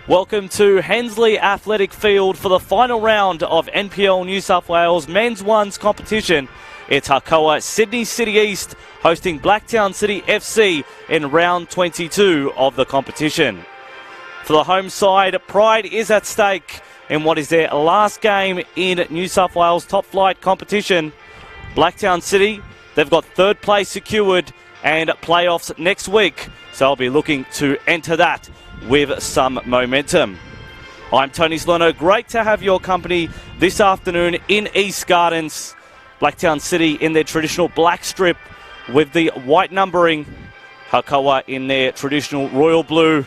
Welcome to Hensley Athletic Field for the final round of NPL New South Wales Men's Ones competition. It's Hakoah Sydney City East hosting Blacktown City FC in round 22 of the competition. For the home side, pride is at stake in what is their last game in New South Wales top flight competition. Blacktown City, they've got third place secured and playoffs next week, so I'll be looking to enter that with some momentum. I'm Tony Salerno. Great to have your company this afternoon in East Gardens. Blacktown City in their traditional black strip with the white numbering. Hakoah in their traditional royal blue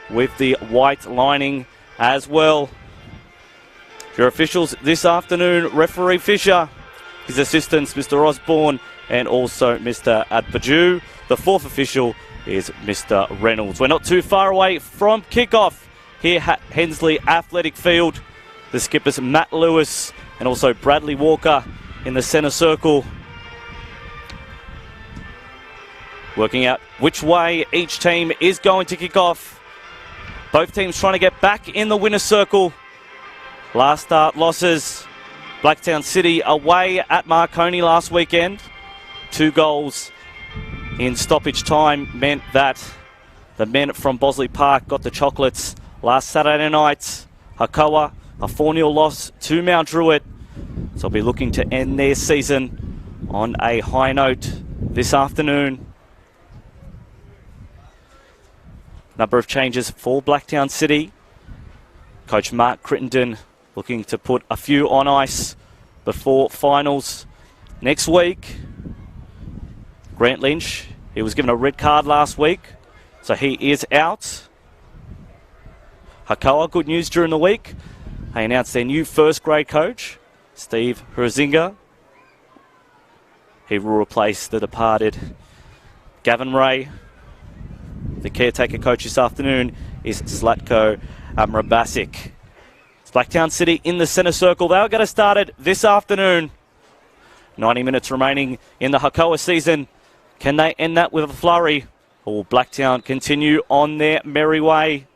with the white lining as well. Your officials this afternoon, referee Fisher, his assistants Mr. Osborne and also Mr. Adbaju. The fourth official is Mr. Reynolds. We're not too far away from kickoff here at Hensley Athletic Field. The skippers Matt Lewis and also Bradley Walker in the centre circle, working out which way each team is going to kick off. Both teams trying to get back in the winner's circle. Last start losses. Blacktown City away at Marconi last weekend. 2 goals in stoppage time meant that the men from Bosley Park got the chocolates last Saturday night. Hakoah, a 4-0 loss to Mount Druitt. So they'll be looking to end their season on a high note this afternoon. Number of changes for Blacktown City. Coach Mark Crittenden looking to put a few on ice before finals next week. Grant Lynch, he was given a red card last week, so he is out. Hakoah, good news during the week. They announced their new first grade coach, Steve Herzinga. He will replace the departed Gavin Ray. The caretaker coach this afternoon is Zlatko Amrabasic. It's Blacktown City in the centre circle. They'll get us started this afternoon. 90 minutes remaining in the Hakoah season. Can they end that with a flurry? Or will Blacktown continue on their merry way?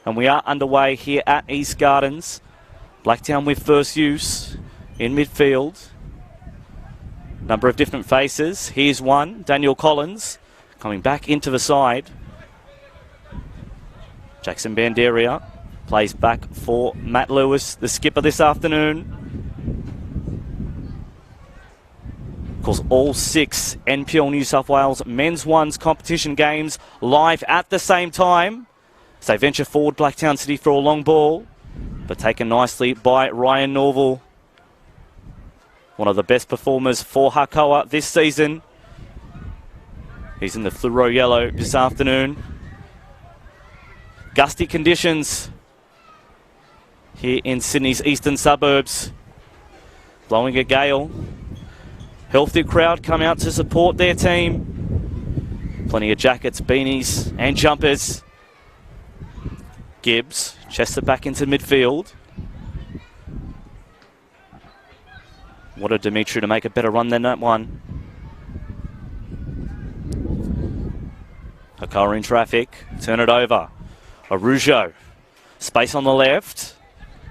And we are underway here at East Gardens. Blacktown with first use in midfield. Number of different faces. Here's one, Daniel Collins, coming back into the side. Jackson Banderia plays back for Matt Lewis, the skipper this afternoon. Of course, all 6 NPL New South Wales Men's Ones competition games live at the same time. So they venture forward, Blacktown City, for a long ball, but taken nicely by Ryan Norval. One of the best performers for Hakoah this season. He's in the fluoro yellow this afternoon. Gusty conditions here in Sydney's eastern suburbs. Blowing a gale. Healthy crowd come out to support their team. Plenty of jackets, beanies and jumpers. Gibbs, Chester back into midfield. Wanted Dimitri to make a better run than that one. Hakoah in traffic, turn it over. Arujo, space on the left.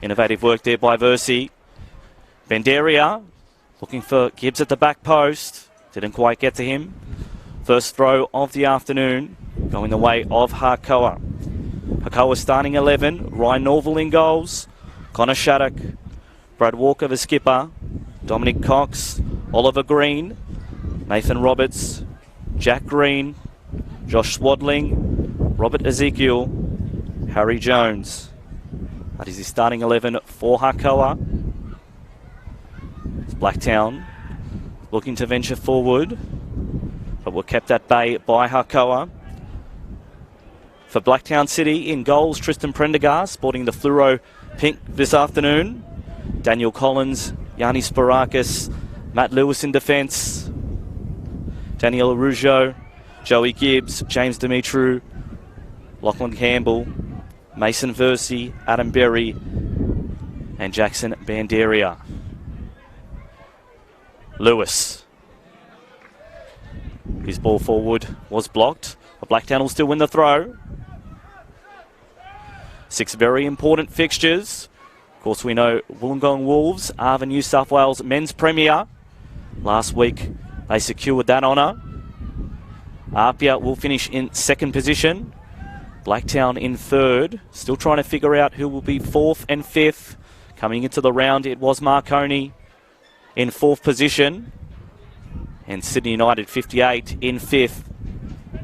Innovative work there by Versi. Banderia, looking for Gibbs at the back post. Didn't quite get to him. First throw of the afternoon, going the way of Hakoah. Hakoah starting 11. Ryan Norval in goals. Connor Shattuck. Brad Walker, the skipper. Dominic Cox. Oliver Green. Nathan Roberts. Jack Green. Josh Swadling. Robert Ezekiel. Harry Jones. That is his starting 11 for Hakoah. It's Blacktown looking to venture forward, but were kept at bay by Hakoah. For Blacktown City in goals, Tristan Prendergast sporting the fluoro pink this afternoon. Daniel Collins, Yanni Sparakis, Matt Lewis in defence. Daniel Arujo, Joey Gibbs, James Dimitru, Lachlan Campbell, Mason Versi, Adam Berry and Jackson Banderia. Lewis. His ball forward was blocked. But Blacktown will still win the throw. 6 very important fixtures. Of course, we know Wollongong Wolves are the New South Wales men's premier. Last week, they secured that honour. Apia will finish in 2nd position. Blacktown in 3rd. Still trying to figure out who will be 4th and 5th. Coming into the round, it was Marconi in 4th position. And Sydney United 58 in 5th.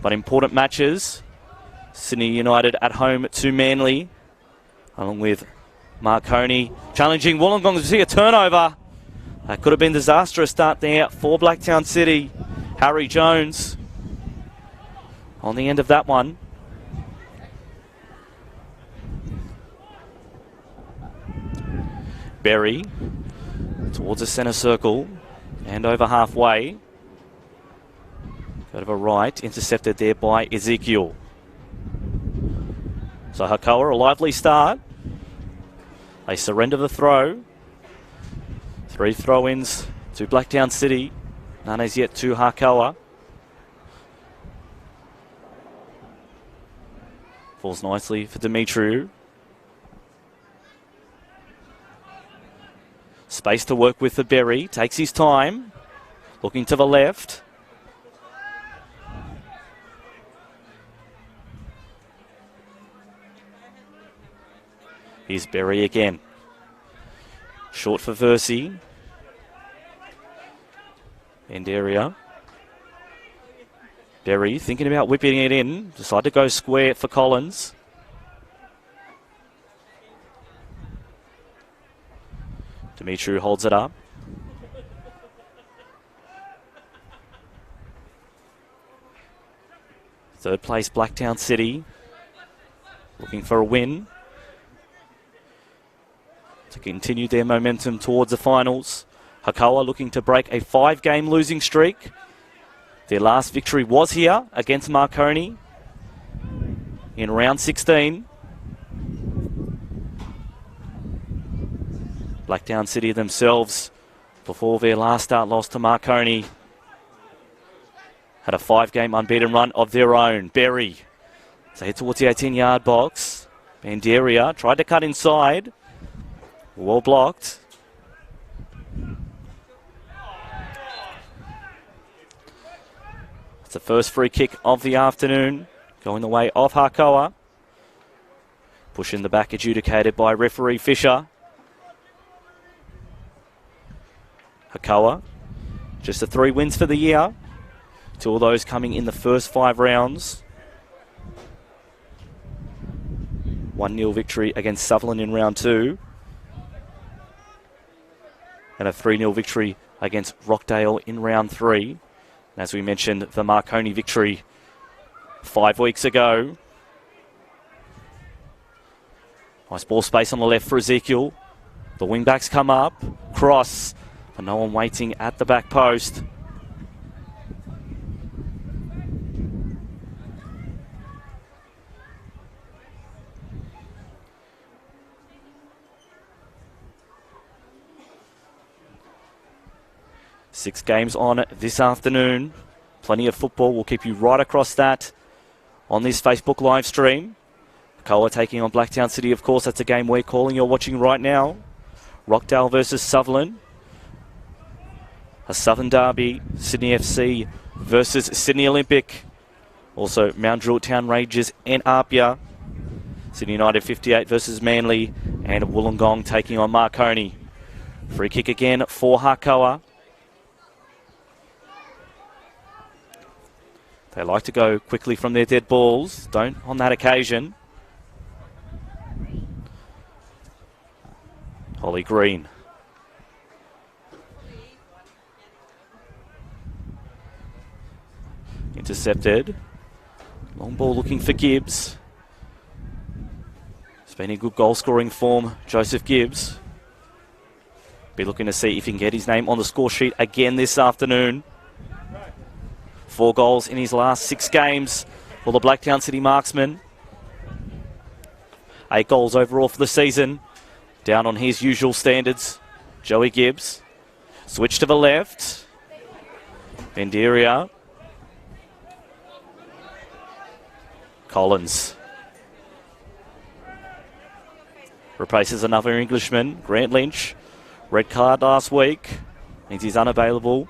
But important matches. Sydney United at home to Manly, along with Marconi challenging Wollongong to see a turnover. That could have been a disastrous start there for Blacktown City. Harry Jones on the end of that one. Berry towards the centre circle and over halfway. Go to the right, intercepted there by Ezekiel. So Hakoah, a lively start. They surrender the throw. 3 throw-ins to Blacktown City. None as yet to Hakoah. Falls nicely for Dimitriou. Space to work with for Berry. Takes his time. Looking to the left. Here's Berry again. Short for Versey. End area. Berry thinking about whipping it in. Decide to go square for Collins. Dimitriou holds it up. Third place Blacktown City. Looking for a win to continue their momentum towards the finals. Hakoah looking to break a 5-game losing streak. Their last victory was here against Marconi in round 16. Blacktown City themselves, before their last start loss to Marconi, had a 5-game unbeaten run of their own. Berry, so head towards the 18-yard box. Banderia tried to cut inside. Well blocked. It's the first free kick of the afternoon, going the way of Hakoah. Push in the back adjudicated by referee Fisher. Hakoah, just the 3 wins for the year. 2 of those coming in the first 5 rounds. 1-0 victory against Sutherland in round 2. And a 3-0 victory against Rockdale in round 3. And as we mentioned, the Marconi victory 5 weeks ago. Nice ball space on the left for Ezekiel. The wing backs come up. Cross. But no one waiting at the back post. Six games on this afternoon. Plenty of football. We'll keep you right across that on this Facebook live stream. Hakoah taking on Blacktown City, of course. That's a game we're calling. You're watching right now. Rockdale versus Sutherland. A Southern Derby. Sydney FC versus Sydney Olympic. Also Mount Druitt Town Rangers and Apia. Sydney United 58 versus Manly. And Wollongong taking on Marconi. Free kick again for Hakoah. They like to go quickly from their dead balls. Don't on that occasion. Holly Green. Intercepted. Long ball looking for Gibbs. It's been in good goal scoring form, Joseph Gibbs. Be looking to see if he can get his name on the score sheet again this afternoon. 4 goals in his last 6 games for the Blacktown City marksman. 8 goals overall for the season. Down on his usual standards. Joey Gibbs. Switch to the left. Benderia. Collins. Replaces another Englishman, Grant Lynch. Red card last week. Means he's unavailable.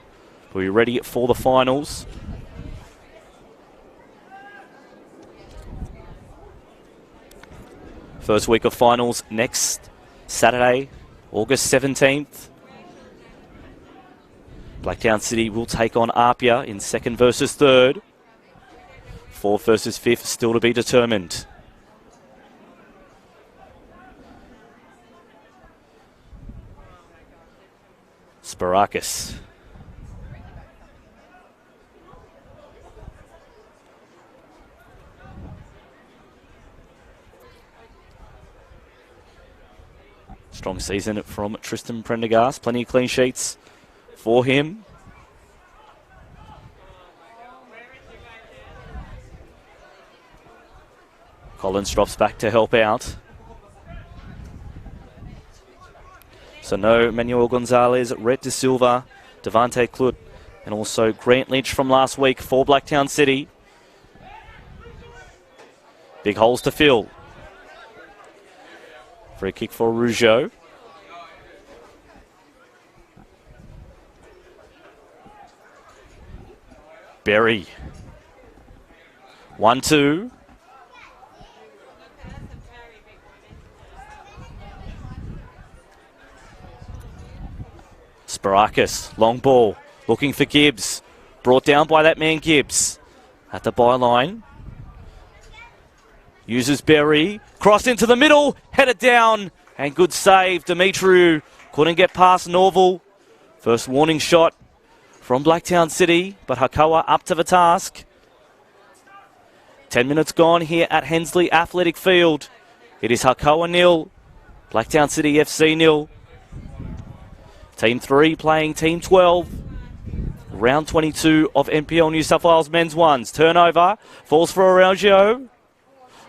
Will be ready for the finals. First week of finals next Saturday, August 17th. Blacktown City will take on Apia in second versus third. Fourth versus fifth still to be determined. Sparakis. Strong season from Tristan Prendergast. Plenty of clean sheets for him. Collins drops back to help out. So no Manuel Gonzalez, Rhett De Silva, Devante Clut, and also Grant Lynch from last week for Blacktown City. Big holes to fill. Free kick for Rougeau. Berry. 1-2. Sparakis, long ball, looking for Gibbs. Brought down by that man Gibbs. At the byline. Uses Berry. Cross into the middle. Headed down. And good save. Dimitriou couldn't get past Norval. First warning shot from Blacktown City. But Hakoah up to the task. 10 minutes gone here at Hensley Athletic Field. It is Hakoah 0. Blacktown City FC 0. Team 3 playing Team 12. Round 22 of NPL New South Wales men's ones. Turnover. Falls for Araujo.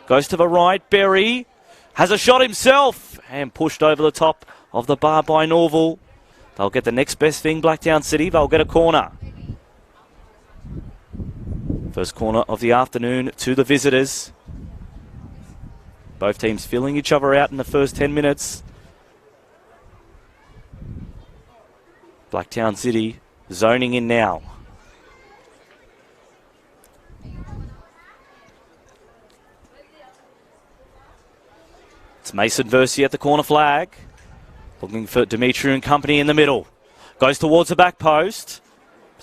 Goes to the right. Berry has a shot himself. And pushed over the top of the bar by Norval. They'll get the next best thing, Blacktown City. They'll get a corner. First corner of the afternoon to the visitors. Both teams filling each other out in the first 10 minutes. Blacktown City zoning in now. It's Mason Versey at the corner flag. Looking for Dimitriou and company in the middle. Goes towards the back post.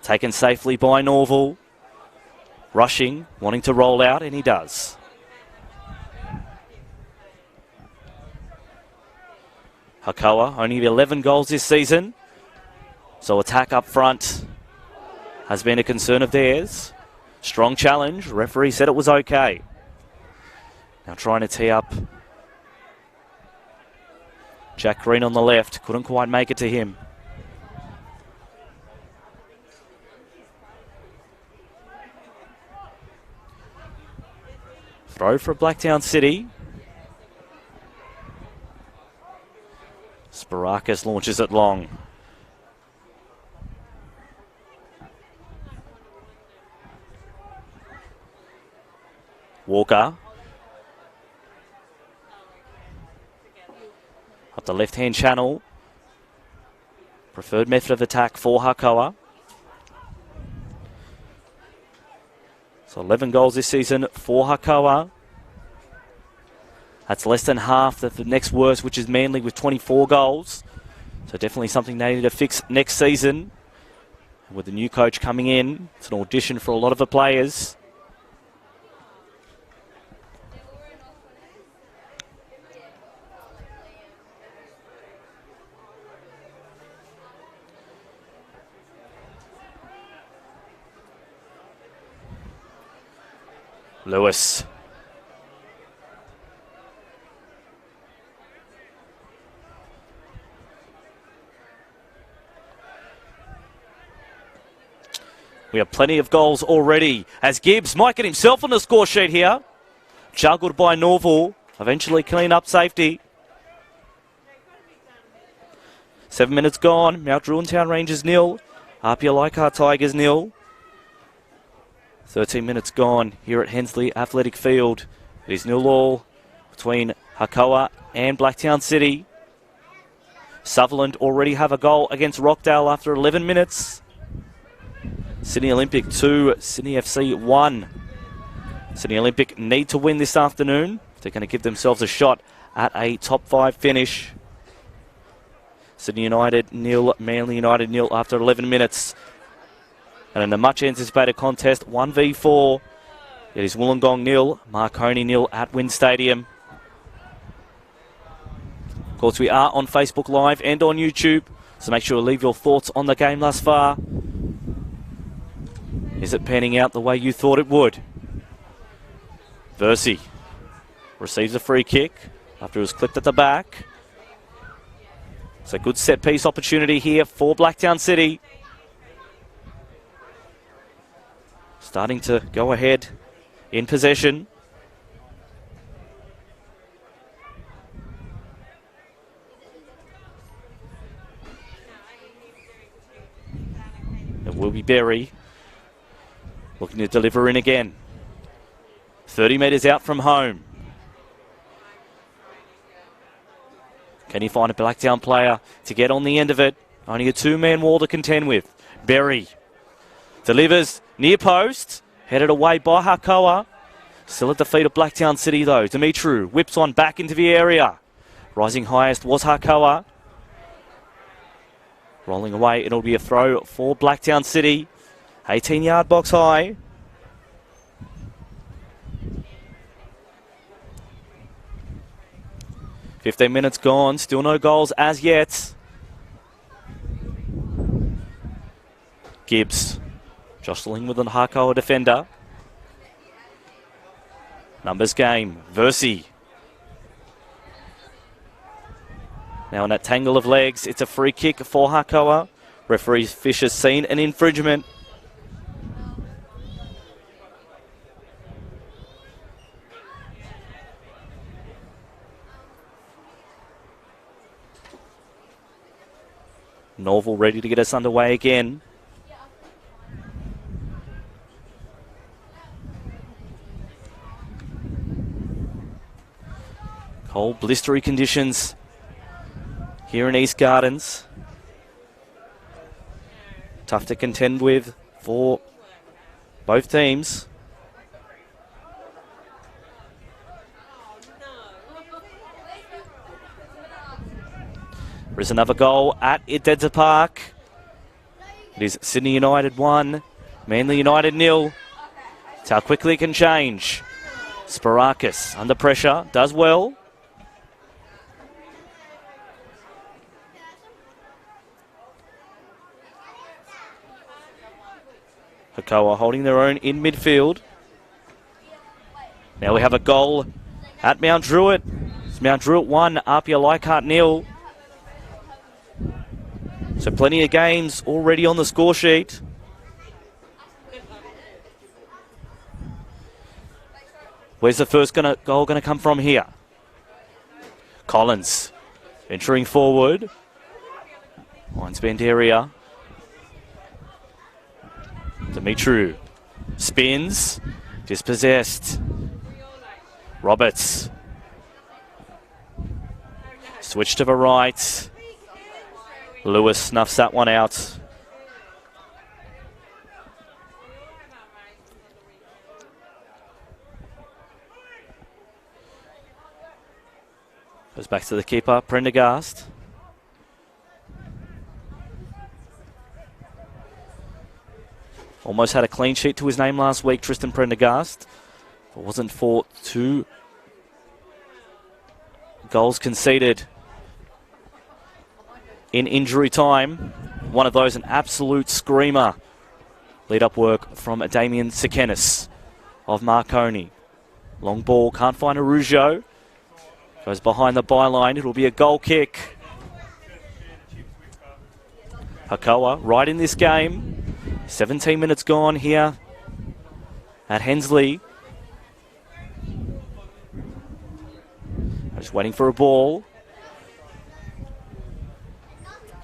Taken safely by Norval. Rushing, wanting to roll out, and he does. Hakoah, only 11 goals this season. So attack up front has been a concern of theirs. Strong challenge. Referee said it was okay. Now trying to tee up Jack Green on the left. Couldn't quite make it to him. Throw for Blacktown City. Sparakis launches it long. Walker. Up the left-hand channel. Preferred method of attack for Hakoah. So 11 goals this season for Hakoah. That's less than half the next worst, which is Manly with 24 goals. So definitely something they need to fix next season. And with the new coach coming in, it's an audition for a lot of the players. Lewis. We have plenty of goals already as Gibbs might get himself on the score sheet here. Juggled by Norval. Eventually clean up safety. 7 minutes gone. Mount Druitt Town Rangers 0. Apia Leichhardt Tigers 0. 13 minutes gone here at Hensley Athletic Field. It is 0-0 between Hakoah and Blacktown City. Sutherland already have a goal against Rockdale after 11 minutes. Sydney Olympic 2, Sydney FC 1. Sydney Olympic need to win this afternoon. They're going to give themselves a shot at a top 5 finish. Sydney United 0, Manly United 0 after 11 minutes. And in a much anticipated contest, 1v4. It is Wollongong 0, Marconi 0 at Wynn Stadium. Of course, we are on Facebook Live and on YouTube, so make sure to leave your thoughts on the game thus far. Is it panning out the way you thought it would? Versey receives a free kick after it was clipped at the back. It's a good set-piece opportunity here for Blacktown City. Starting to go ahead in possession. It will be Berry looking to deliver in again. 30 metres out from home. Can he find a Blacktown player to get on the end of it? Only a two-man wall to contend with. Berry delivers near post. Headed away by Hakoah. Still at the feet of Blacktown City though. Dimitru whips on back into the area. Rising highest was Hakoah. Rolling away, it'll be a throw for Blacktown City. 18-yard box high. "15 minutes gone, still no goals as yet." Gibbs jostling with an Hakoah defender. Numbers game. Versey. Now in that tangle of legs, it's a free kick for Hakoah. Referee Fisher's seen an infringement. Norval ready to get us underway again. Cold, blistery conditions here in East Gardens. Tough to contend with for both teams. There's another goal at Idedza Park. It is Sydney United 1, Manly United 0. It's how quickly it can change. Sparakis under pressure, does well. Hakoah holding their own in midfield. Now we have a goal at Mount Druitt. It's Mount Druitt 1, Apia Leichhardt 0. So plenty of games already on the score sheet. Where's the first goal going to come from here? Collins venturing forward. Winesbend area. Dimitru spins, dispossessed. Roberts. Switch to the right. Lewis snuffs that one out. Goes back to the keeper, Prendergast. Almost had a clean sheet to his name last week, Tristan Prendergast. If it wasn't for 2 goals conceded in injury time. One of those, an absolute screamer. Lead-up work from Damien Sekenis of Marconi. Long ball, can't find Araujo. Goes behind the byline, it'll be a goal kick. Hakoah right in this game. 17 minutes gone here at Hensley. Just waiting for a ball.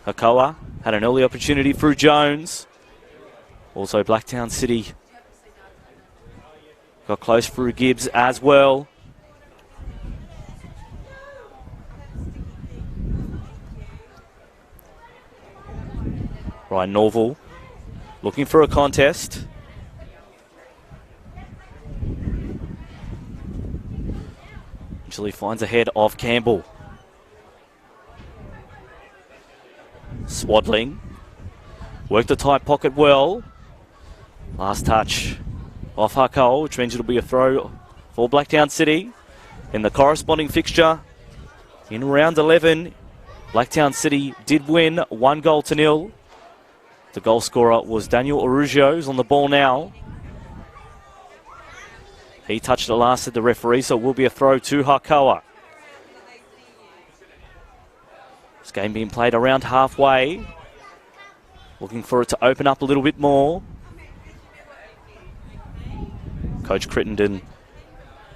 Hakoah had an early opportunity through Jones. Also Blacktown City got close through Gibbs as well. Ryan Norval looking for a contest. Eventually finds ahead of Campbell. Swaddling. Worked the tight pocket well. Last touch off Hakoah, which means it'll be a throw for Blacktown City. In the corresponding fixture, in round 11, Blacktown City did win 1-0. The goal scorer was Daniel Arugio, who's on the ball now. He touched it last at the referee, so it will be a throw to Hakoah. This game being played around halfway. Looking for it to open up a little bit more. Coach Crittenden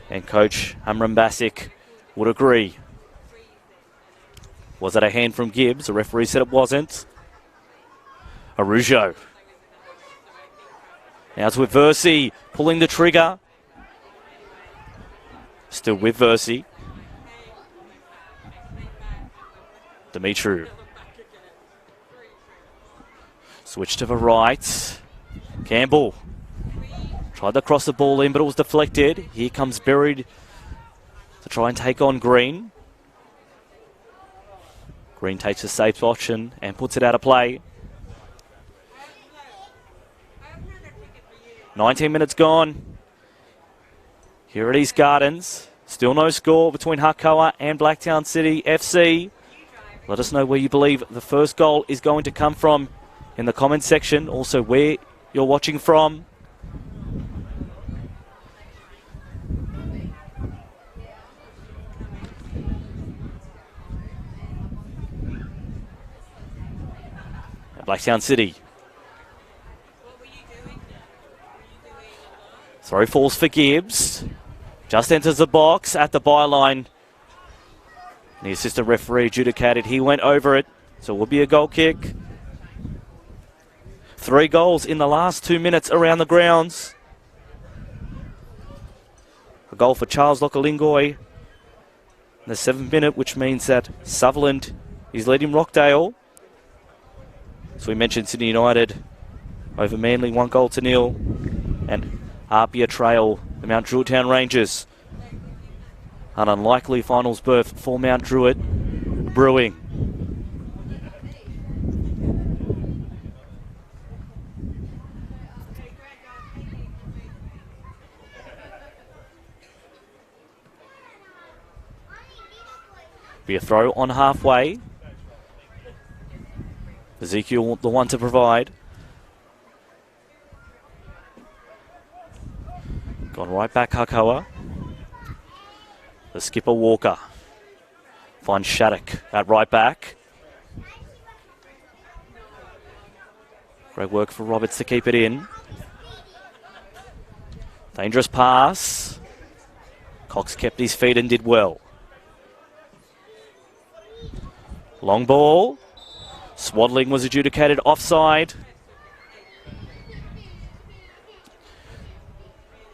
and Coach Amram Basic would agree. Was that a hand from Gibbs? The referee said it wasn't. Arugio. Now it's with Versi pulling the trigger. Still with Versi. Dimitru. Switch to the right. Campbell. Tried to cross the ball in, but it was deflected. Here comes Buried to try and take on Green. Green takes a safe option and puts it out of play. 19 minutes gone. Here at East Gardens. Still no score between Hakoah and Blacktown City FC. Let us know where you believe the first goal is going to come from in the comment section. Also where you're watching from. Blacktown City. Throw falls for Gibbs. Just enters the box at the byline. The assistant referee adjudicated. He went over it. So it will be a goal kick. 3 goals in the last 2 minutes around the grounds. A goal for Charles Lokalingoi in the 7th minute, which means that Sutherland is leading Rockdale. So we mentioned Sydney United over Manly 1-0. And Apia trail the Mount Druitt Town Rangers. An unlikely finals berth for Mount Druitt brewing. Be a throw on halfway. Ezekiel the one to provide. Gone right back Hakoah. The skipper Walker finds Shattuck at right back. Great work for Roberts to keep it in. Dangerous pass. Cox kept his feet and did well. Long ball. Swaddling was adjudicated offside.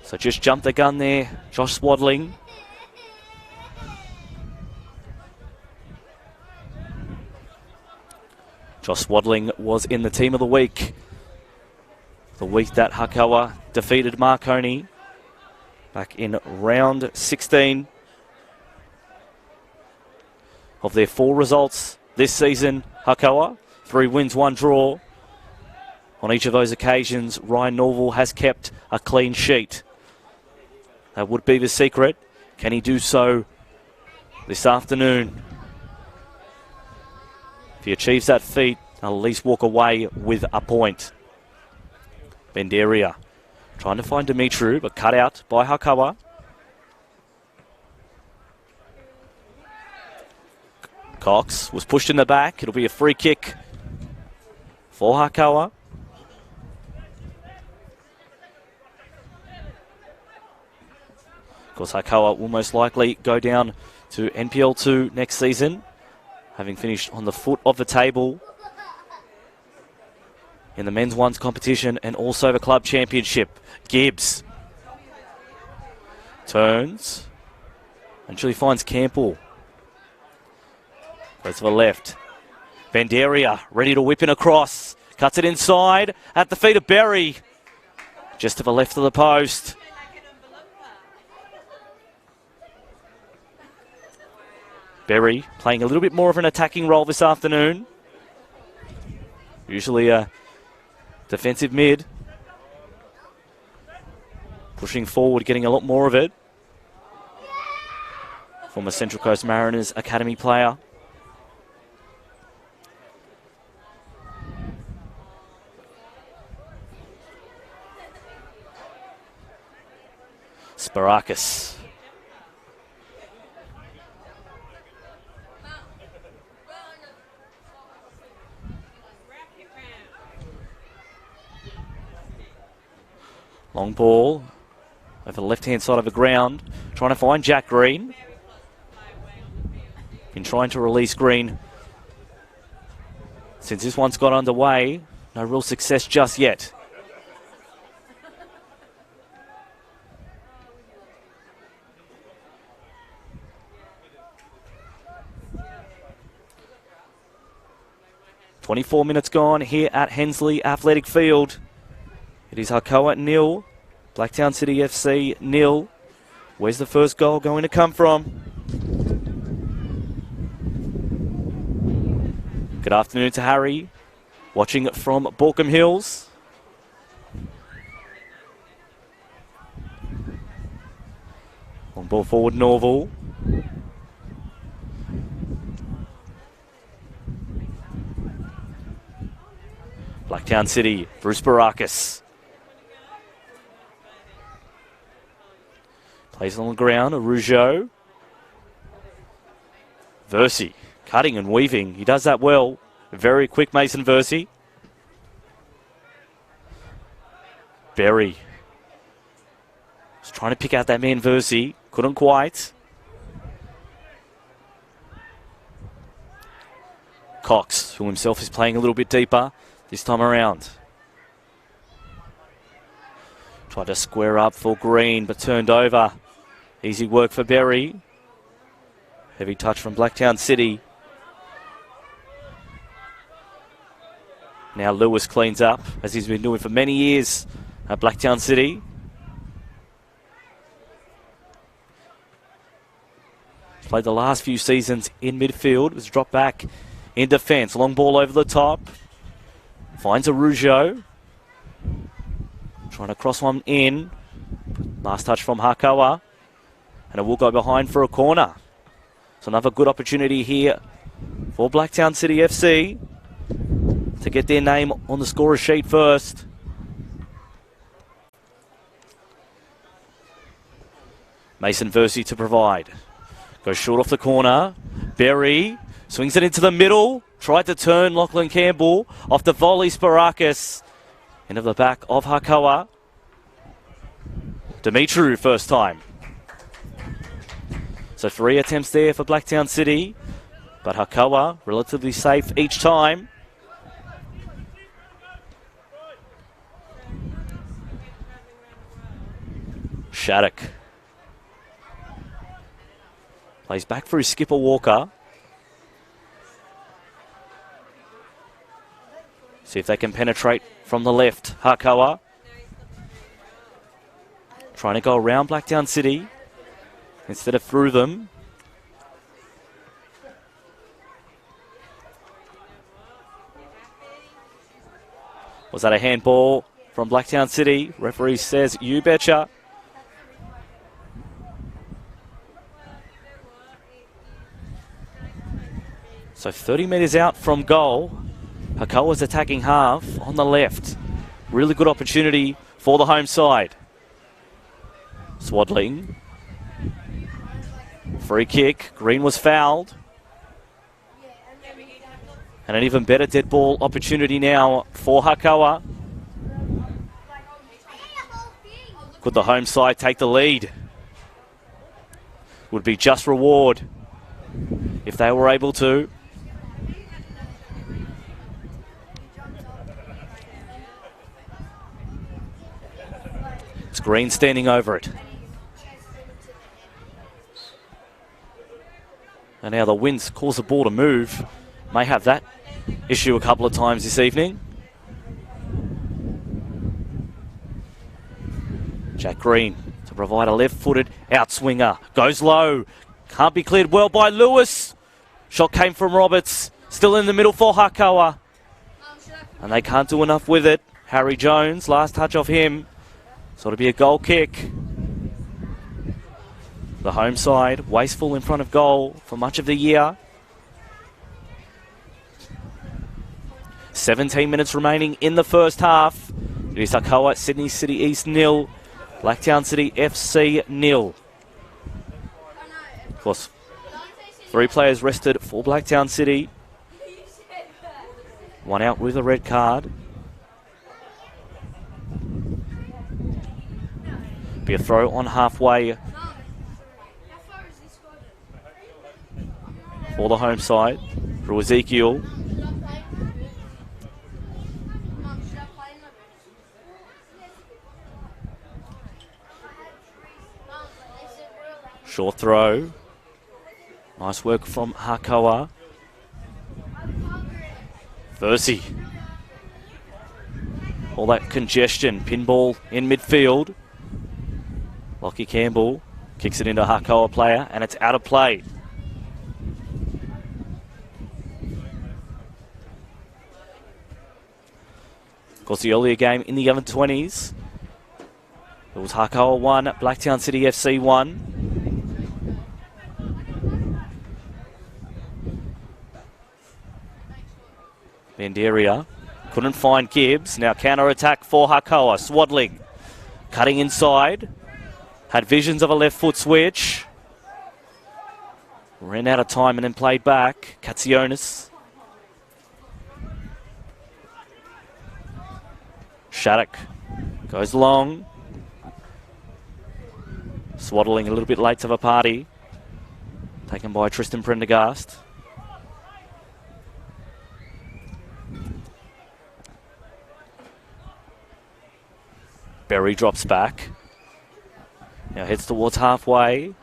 So just jumped the gun there, Josh Swaddling. Josh Swaddling was in the team of the week. The week that Hakoah defeated Marconi back in round 16 of their 4 results this season. Hakoah, 3 wins, 1 draw. On each of those occasions, Ryan Norval has kept a clean sheet. That would be the secret. Can he do so this afternoon? If he achieves that feat, he'll at least walk away with a point. Benderia trying to find Dimitru, but cut out by Hakoah. Cox was pushed in the back. It'll be a free kick for Hakoah. Of course, Hakoah will most likely go down to NPL 2 next season, having finished on the foot of the table in the men's ones competition and also the club championship. Gibbs turns, actually finds Campbell. Goes to the left. Benderia ready to whip in across. Cuts it inside at the feet of Berry. Just to the left of the post. Berry playing a little bit more of an attacking role this afternoon. Usually a defensive mid. Pushing forward, getting a lot more of it. Former Central Coast Mariners Academy player. Sparakis. Long ball over the left-hand side of the ground. Trying to find Jack Green. Been trying to release Green since this one's got underway. No real success just yet. "24 minutes gone here at Hensley Athletic Field. It is Hakoah 0, Blacktown City FC 0. Where's the first goal going to come from? Good afternoon to Harry, watching from Borkham Hills. Long ball forward, Norval. Blacktown City, Bruce Barakis. Plays on the ground, Rougeau. Versey, cutting and weaving. He does that well. Very quick, Mason Versey. Berry. Was trying to pick out that man, Versey. Couldn't quite. Cox, who himself is playing a little bit deeper this time around. Tried to square up for Green, but turned over. Easy work for Berry. Heavy touch from Blacktown City. Now Lewis cleans up, as he's been doing for many years at Blacktown City. Played the last few seasons in midfield. Was dropped back in defence. Long ball over the top. Finds a Rougeau. Trying to cross one in. Last touch from Hakoah. And it will go behind for a corner. So another good opportunity here for Blacktown City FC to get their name on the scorer sheet first. Mason Versey to provide. Goes short off the corner. Berry swings it into the middle. Tried to turn Lachlan Campbell off the volley. Sparakis into the back of Hakoah. Dimitru first time. So 3 attempts there for Blacktown City, but Hakoah relatively safe each time. Shattuck plays back for his skipper Walker. See if they can penetrate from the left. Hakoah trying to go around Blacktown City instead of through them. Was that a handball from Blacktown City? Referee says, you betcha. So 30 metres out from goal. Hakoah's attacking half on the left. Really good opportunity for the home side. Swadling. Free kick. Green was fouled. And an even better dead ball opportunity now for Hakoah. Could the home side take the lead? Would be just reward if they were able to. It's Green standing over it. And now the winds cause the ball to move. May have that issue a couple of times this evening. Jack Green to provide a left-footed outswinger. Goes low. Can't be cleared well by Lewis. Shot came from Roberts. Still in the middle for Hakoah. And they can't do enough with it. Harry Jones, last touch of him. So it'll be a goal kick. The home side, wasteful in front of goal for much of the year. 17 minutes remaining in the first half. It is Hakoah, Sydney City East 0. Blacktown City FC 0. Of course, 3 players rested for Blacktown City. 1 out with a red card. Be a throw on halfway for the home side through Ezekiel. Short throw. Nice work from Hakoah. Versi. All that congestion. Pinball in midfield. Lockie Campbell kicks it into a Hakoah player and it's out of play. Of course, the earlier game in the under-20s, it was Hakoah 1, Blacktown City FC 1. Banderia couldn't find Gibbs. Now counter-attack for Hakoah. Swaddling cutting inside. Had visions of a left foot switch. Ran out of time and then played back. Katsionis. Shattuck goes long. Swaddling a little bit late to the party. Taken by Tristan Prendergast. Berry drops back. Now heads towards halfway.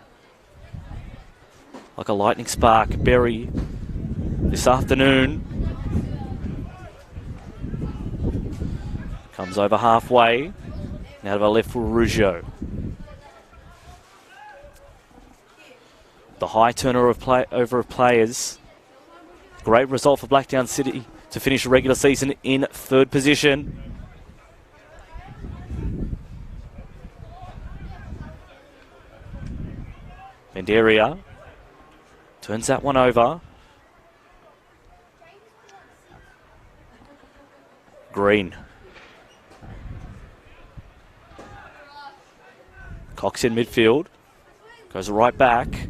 Like a lightning spark, Berry this afternoon. Comes over halfway. Now to the left for Ruggiero. The high turnover of players. Great result for Blacktown City to finish the regular season in 3rd position. Banderia turns that one over. Green. Cox in midfield. Goes right back.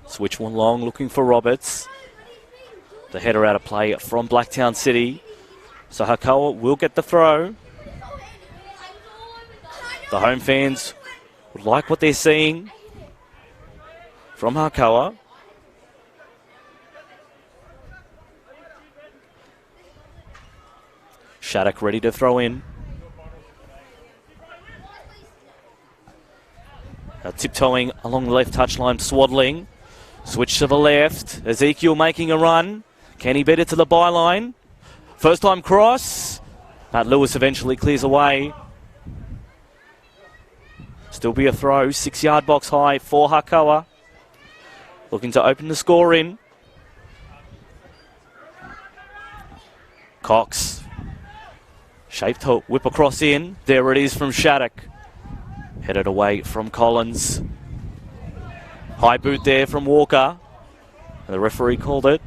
Switch one long, looking for Roberts. The header out of play from Blacktown City. So Hakoah will get the throw. The home fans would like what they're seeing from Hakoah. Shattuck ready to throw in. Tiptoeing along the left touchline, Swaddling. Switch to the left. Ezekiel making a run. Can he beat it to the byline? First time cross. Matt Lewis eventually clears away. Still be a throw. 6-yard box high for Hakoah. Looking to open the score in. Cox. Shape to whip across in. There it is from Shattuck. Headed away from Collins. High boot there from Walker. And the referee called it.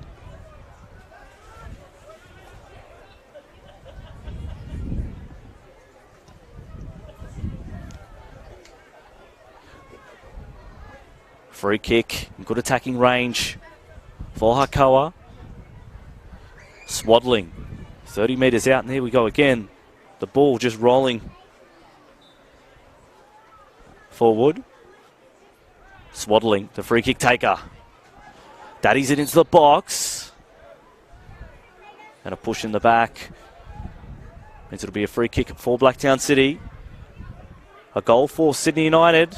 Free kick, good attacking range for Hakoah. Swaddling, 30 metres out, and here we go again. The ball just rolling forward. Swaddling, the free kick taker. Daddies it into the box. And a push in the back. Means it'll be a free kick for Blacktown City. A goal for Sydney United.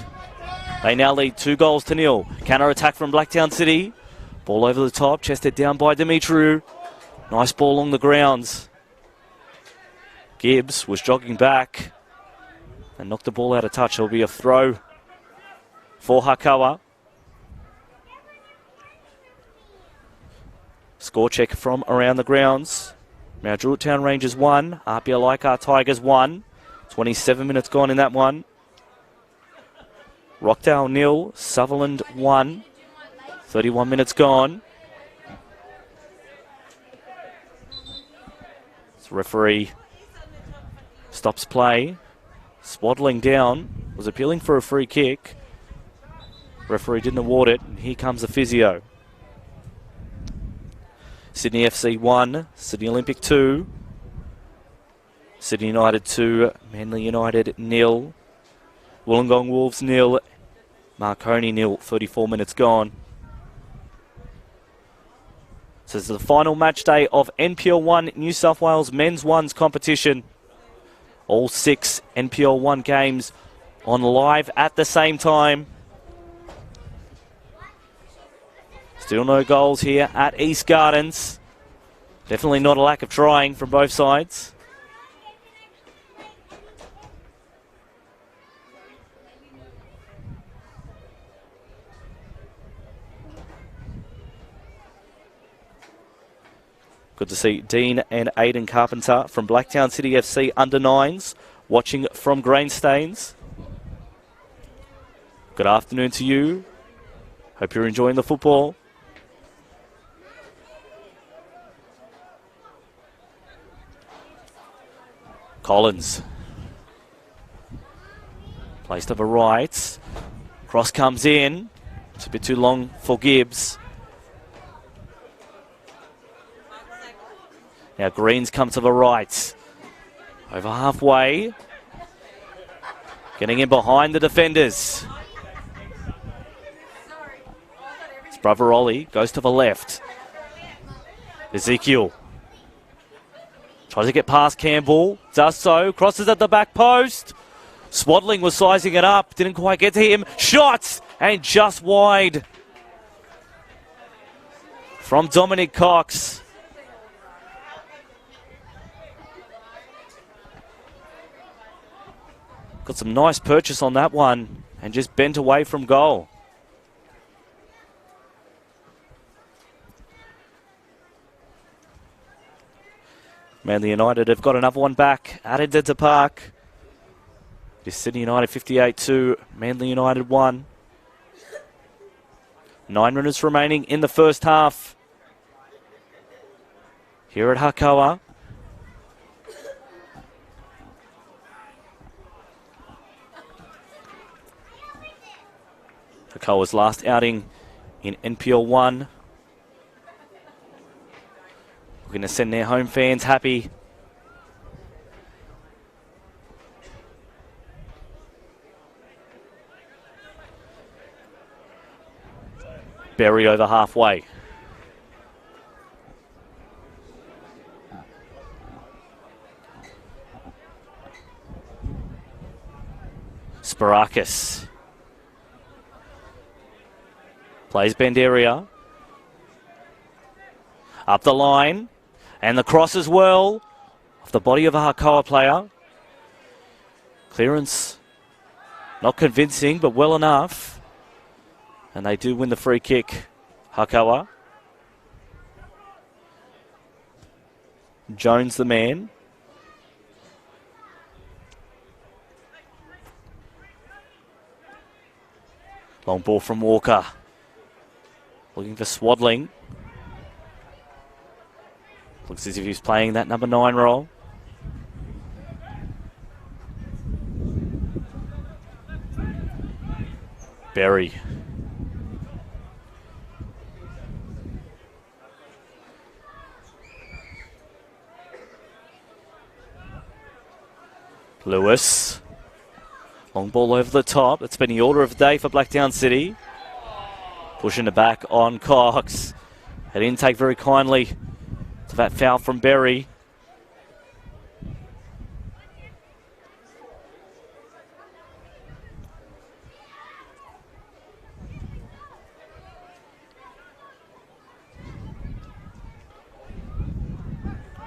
They now lead 2-0. Counter attack from Blacktown City. Ball over the top, chested down by Dimitriou. Nice ball along the grounds. Gibbs was jogging back. and knocked the ball out of touch. It'll be a throw for Hakoah. Score check from around the grounds. Mount Druitt Town Rangers 1, RPL Leichhardt Tigers 1. 27 minutes gone in that one. Rockdale 0, Sutherland 1. 31 minutes gone. So referee stops play. Swaddling down, was appealing for a free kick. Referee didn't award it, and here comes the physio. Sydney FC 1, Sydney Olympic 2. Sydney United 2, Manly United 0. Wollongong Wolves 0, Marconi 0, 34 minutes gone. So this is the final match day of NPL 1 New South Wales Men's Ones competition. All 6 NPL 1 games on live at the same time. Still no goals here at East Gardens. Definitely not a lack of trying from both sides. Good to see Dean and Aidan Carpenter from Blacktown City FC under-9s watching from Greenstains. Good afternoon to you. Hope you're enjoying the football. Collins. Placed over right. Cross comes in. It's a bit too long for Gibbs. Now Greens come to the right. Over halfway. Getting in behind the defenders. It's brother Ollie. Goes to the left. Ezekiel. Tries to get past Campbell. Does so. Crosses at the back post. Swaddling was sizing it up. Didn't quite get to him. Shots! And just wide. From Dominic Cox. Got some nice purchase on that one and just bent away from goal. Manly United have got another one back at Edinburgh Park. It is Sydney United 58-2, Manly United 1. 9 minutes remaining in the first half. Here at Hakoah. Hakoah's last outing in NPL 1. We're going to send their home fans happy. Berry over halfway. Sparakis. Plays Banderia. Up the line. And the cross as well. Off the body of a Hakoah player. Clearance. Not convincing, but well enough. And they do win the free kick. Hakoah. Jones the man. Long ball from Walker. Looking for Swaddling. Looks as if he's playing that number 9 role. Berry. Lewis. Long ball over the top. It's been the order of the day for Blacktown City. Pushing it back on Cox. He didn't take very kindly to that foul from Berry.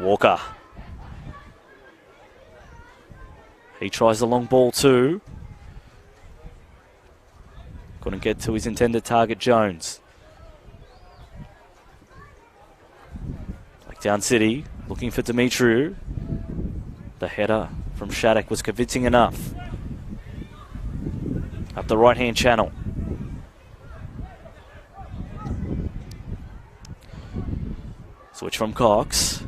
Walker. He tries the long ball too. Couldn't get to his intended target, Jones. Blacktown City looking for Demetriou. The header from Shattuck was convincing enough. Up the right-hand channel. Switch from Cox.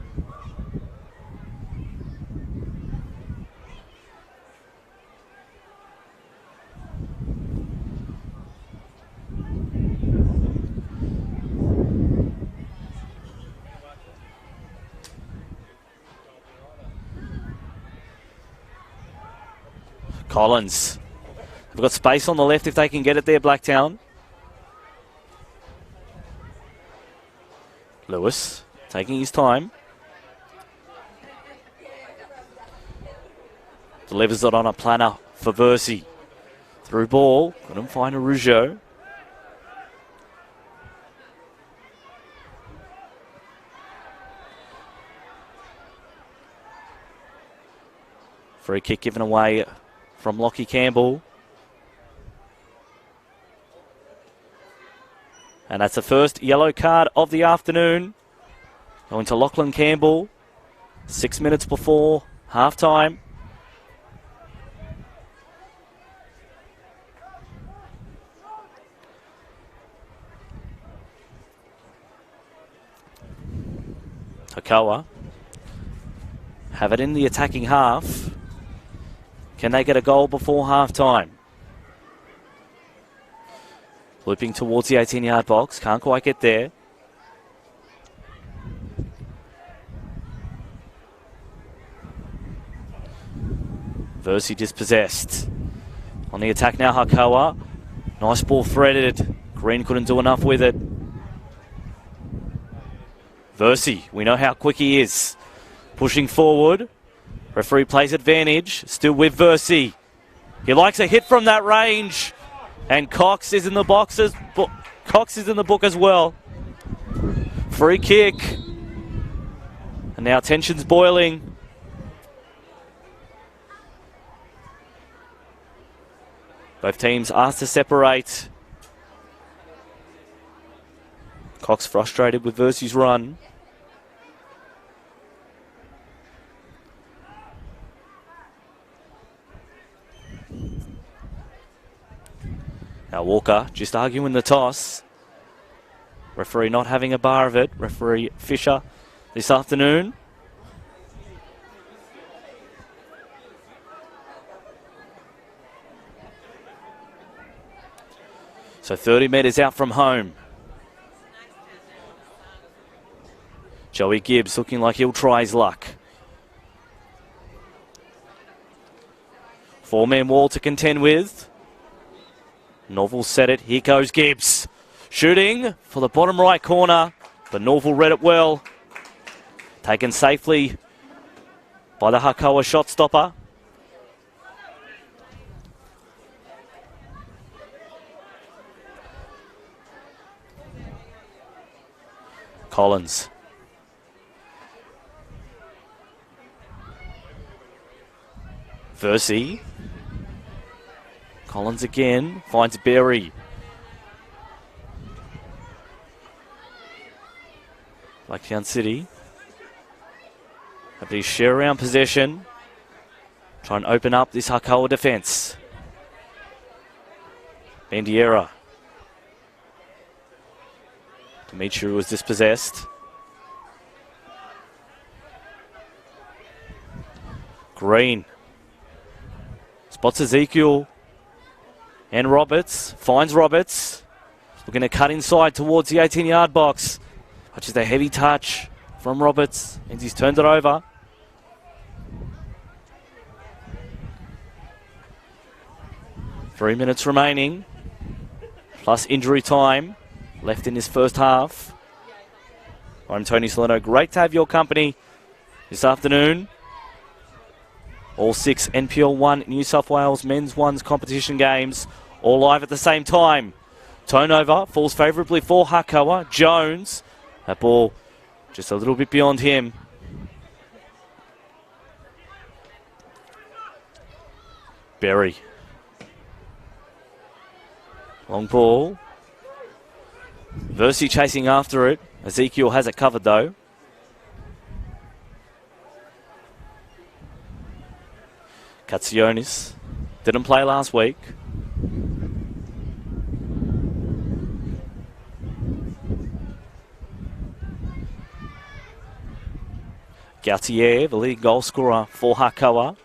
Collins. They've got space on the left if they can get it there, Blacktown. Lewis taking his time. Delivers it on a planner for Versey. Through ball. Couldn't find a Rougeau. Free kick given away from Lockie Campbell. And that's the first yellow card of the afternoon. Going to Lachlan Campbell. 6 minutes before half-time. Hakoah have it in the attacking half. Can they get a goal before half-time? Looping towards the 18-yard box. Can't quite get there. Versey dispossessed. On the attack now, Hakoah. Nice ball threaded. Green couldn't do enough with it. Versey, we know how quick he is. Pushing forward. Referee plays advantage. Still with Versey. He likes a hit from that range. And Cox is in the boxes. Cox is in the book as well. Free kick. And now tension's boiling. Both teams asked to separate. Cox frustrated with Versey's run. Now Walker just arguing the toss. Referee not having a bar of it. Referee Fisher this afternoon. So 30 metres out from home. Joey Gibbs looking like he'll try his luck. Four-man wall to contend with. Norval set it. Here goes Gibbs. Shooting for the bottom right corner. But Norval read it well. Taken safely by the Hakoah shot stopper. Collins. Versey. Collins again. Finds Berry. Blacktown City. Have these share around possession. Try and open up this Hakoah defence. Bandiera. Demetriou was dispossessed. Green. Spots Ezekiel. And Roberts. Finds Roberts. Looking to cut inside towards the 18-yard box. Which is a heavy touch from Roberts. And he's turned it over. Three minutes remaining. Plus injury time left in this first half. I'm Tony Soleno. Great to have your company this afternoon. All 6 NPL 1 New South Wales men's ones competition games all live at the same time. Turnover falls favourably for Hakoah. Jones, that ball just a little bit beyond him. Berry. Long ball. Versi chasing after it. Ezekiel has it covered though. Katsionis didn't play last week. Gautier, the leading goal scorer for Hakoah.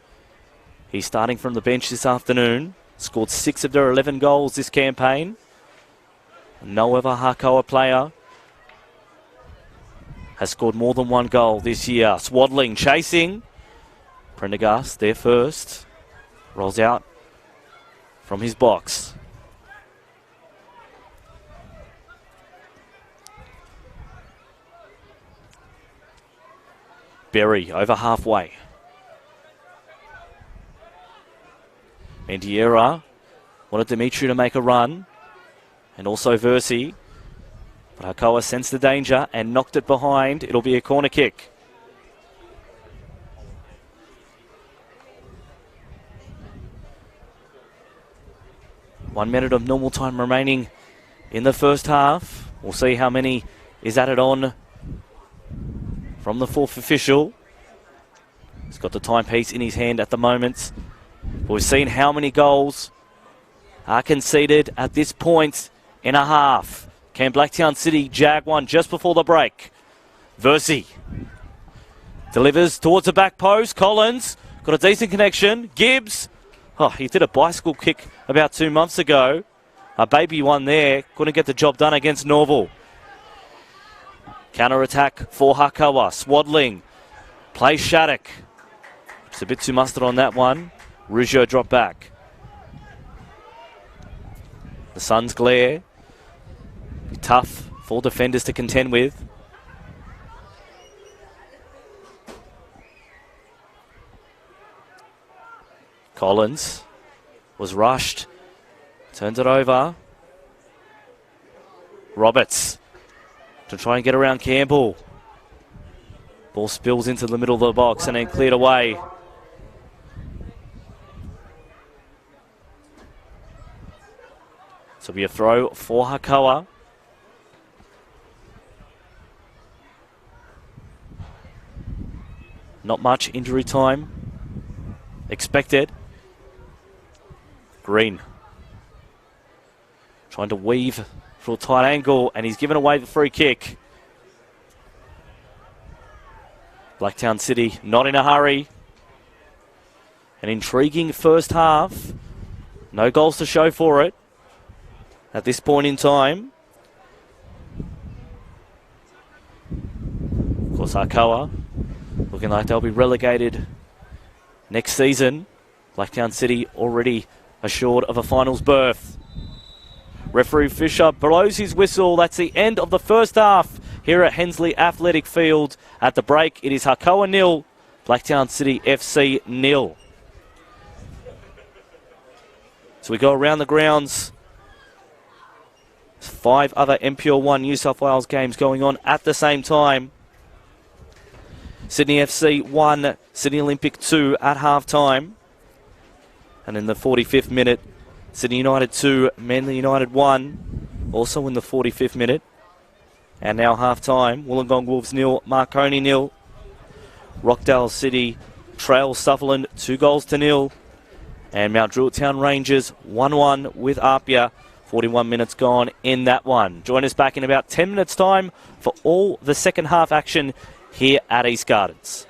He's starting from the bench this afternoon. Scored 6 of their 11 goals this campaign. No other Hakoah player has scored more than 1 goal this year. Swaddling, chasing. Prendergast there first. Rolls out from his box. Berry over halfway. Mendiera wanted Dimitri to make a run. And also Versi. But Hakoah sensed the danger and knocked it behind. It'll be a corner kick. One minute of normal time remaining in the first half. We'll see how many is added on from the 4th official. He's got the timepiece in his hand at the moment. But we've seen how many goals are conceded at this point in a half. Can Blacktown City jag one just before the break? Versi delivers towards the back post. Collins got a decent connection. Gibbs, oh, he did a bicycle kick about 2 months ago. A baby one there. Couldn't get the job done against Norval. Counter-attack for Hakoah. Swaddling. Plays Shattuck. It's a bit too mustard on that one. Rougeau dropped back. The sun's glare. Tough for defenders to contend with. Collins was rushed. Turns it over. Roberts to try and get around Campbell. Ball spills into the middle of the box and then cleared away. So it'll be a throw for Hakoah. Not much injury time expected. Green trying to weave for a tight angle, and he's given away the free kick. Blacktown City not in a hurry. An intriguing first half. No goals to show for it at this point in time. Of course, Hakoah looking like they'll be relegated next season. Blacktown City already assured of a finals berth. Referee Fisher blows his whistle. That's the end of the first half here at Hensley Athletic Field. At the break, it is Hakoah 0, Blacktown City FC 0. So we go around the grounds. 5 other NPL 1 New South Wales games going on at the same time. Sydney FC 1, Sydney Olympic 2 at half-time. And in the 45th minute, Sydney United 2, Manly United 1, also in the 45th minute. And now half-time, Wollongong Wolves 0, Marconi 0. Rockdale City trails Sutherland 2-0. And Mount Druitt Town Rangers 1-1 with Apia. 41 minutes gone in that one. Join us back in about 10 minutes' time for all the second half action here at East Gardens.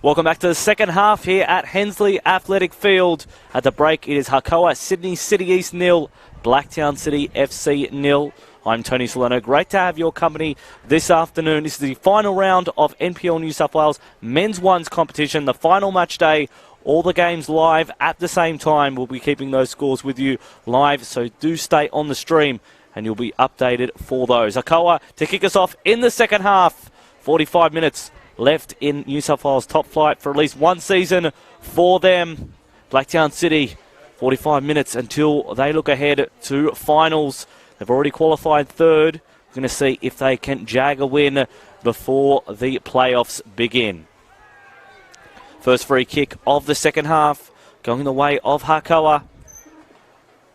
Welcome back to the second half here at Hensley Athletic Field. At the break, it is Hakoah Sydney City East 0, Blacktown City FC 0. I'm Tony Solano. Great to have your company this afternoon. This is the final round of NPL New South Wales Men's Ones competition, the final match day. All the games live at the same time. We'll be keeping those scores with you live, so do stay on the stream and you'll be updated for those. Hakoah to kick us off in the second half. 45 minutes left in New South Wales top flight for at least one season for them. Blacktown City, 45 minutes until they look ahead to finals. They've already qualified third. We're going to see if they can jag a win before the playoffs begin. First free kick of the second half going the way of Hakoah.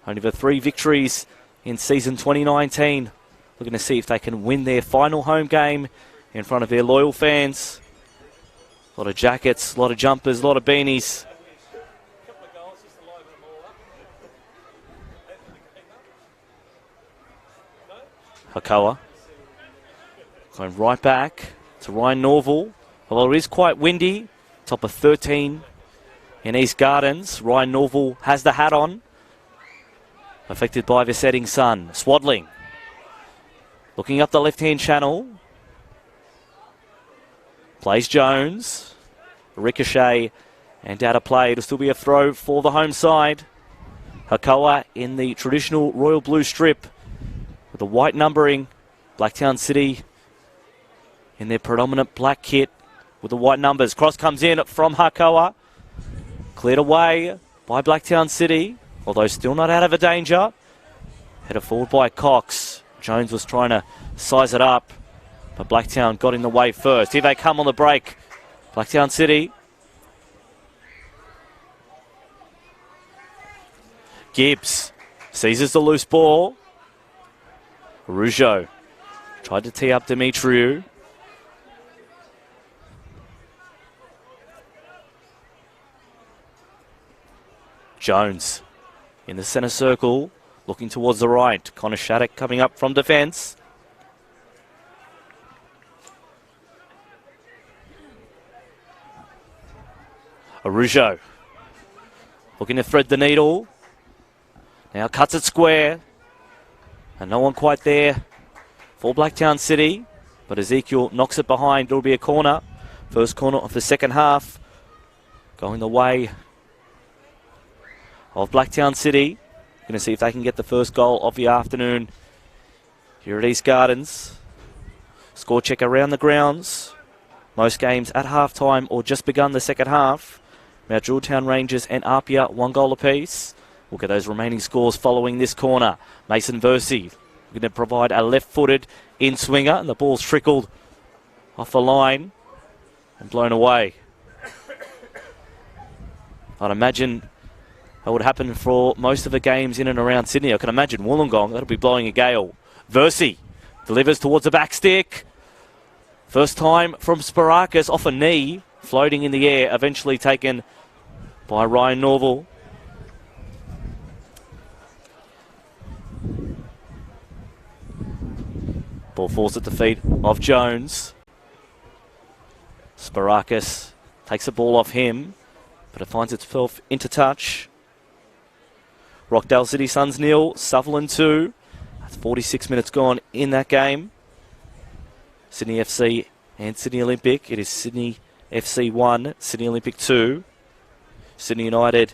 Only for 3 victories in season 2019. Looking to see if they can win their final home game in front of their loyal fans. A lot of jackets, a lot of jumpers, a lot of beanies. Hakoah going right back to Ryan Norval. Although it is quite windy, top of 13 in East Gardens. Ryan Norval has the hat on, affected by the setting sun. Swaddling looking up the left-hand channel. Plays Jones. Ricochet and out of play. It'll still be a throw for the home side. Hakoah in the traditional royal blue strip with the white numbering. Blacktown City in their predominant black kit with the white numbers. Cross comes in from Hakoah. Cleared away by Blacktown City, although still not out of a danger. Headed forward by Cox. Jones was trying to size it up, but Blacktown got in the way first. Here they come on the break. Blacktown City. Gibbs seizes the loose ball. Rougeau tried to tee up Demetriou. Jones in the centre circle, looking towards the right. Connor Shattuck coming up from defence. Rougeau looking to thread the needle. Now cuts it square. And no one quite there for Blacktown City. But Ezekiel knocks it behind. It'll be a corner. First corner of the second half. Going the way of Blacktown City. Going to see if they can get the first goal of the afternoon here at East Gardens. Score check around the grounds. Most games at half-time or just begun the second half. Mount Georgetown Rangers and Apia 1 goal apiece. Look at those remaining scores following this corner. Mason Versey going to provide a left-footed in-swinger, and the ball's trickled off the line and blown away. I'd imagine that would happen for most of the games in and around Sydney. I can imagine Wollongong, that'll be blowing a gale. Versey delivers towards the back stick. First time from Sparakis off a knee, floating in the air, eventually taken by Ryan Norval. Ball falls at the feet of Jones. Sparakis takes the ball off him, but it finds itself into touch. Rockdale City Suns 0, Sutherland 2. That's 46 minutes gone in that game. Sydney FC and Sydney Olympic. It is Sydney FC 1, Sydney Olympic 2. Sydney United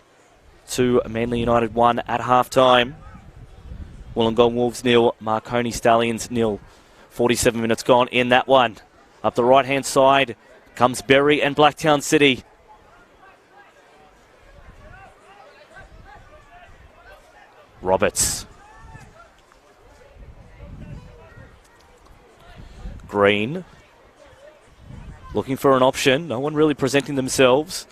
2, Manly United 1 at half-time. Wollongong Wolves 0, Marconi Stallions 0. 47 minutes gone in that one. Up the right-hand side comes Berry and Blacktown City. Roberts. Green. Looking for an option. No one really presenting themselves.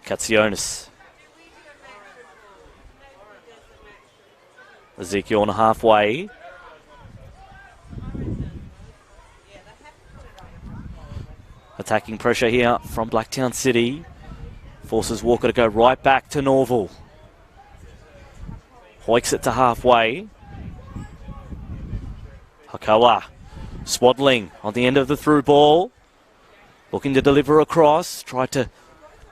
Katsionis. Ezekiel on halfway. Attacking pressure here from Blacktown City. Forces Walker to go right back to Norval. Hoiks it to halfway. Hikawa Swaddling on the end of the through ball. Looking to deliver across. Tried to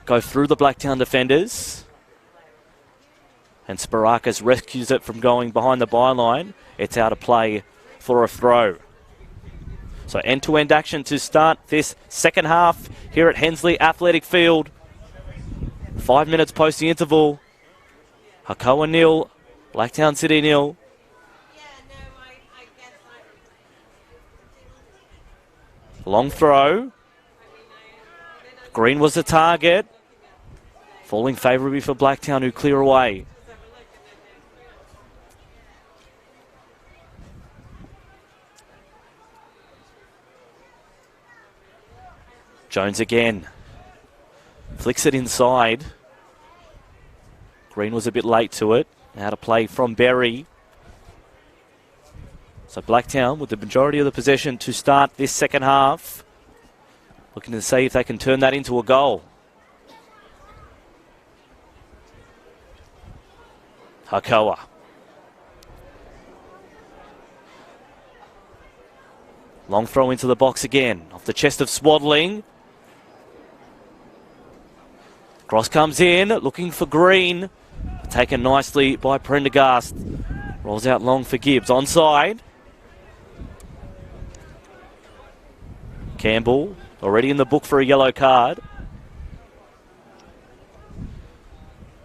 go through the Blacktown defenders. And Sparakis rescues it from going behind the byline. It's out of play for a throw. So end-to-end action to start this second half here at Hensley Athletic Field. 5 minutes post the interval. Hakoah 0, Blacktown City 0. Long throw. Green was the target. Falling favourably for Blacktown, who clear away. Jones again. Flicks it inside. Green was a bit late to it. Out of play from Berry. So Blacktown with the majority of the possession to start this second half. Looking to see if they can turn that into a goal. Hakoah. Long throw into the box again. Off the chest of Swaddling. Cross comes in, looking for Green. Taken nicely by Prendergast. Rolls out long for Gibbs. Onside. Campbell already in the book for a yellow card.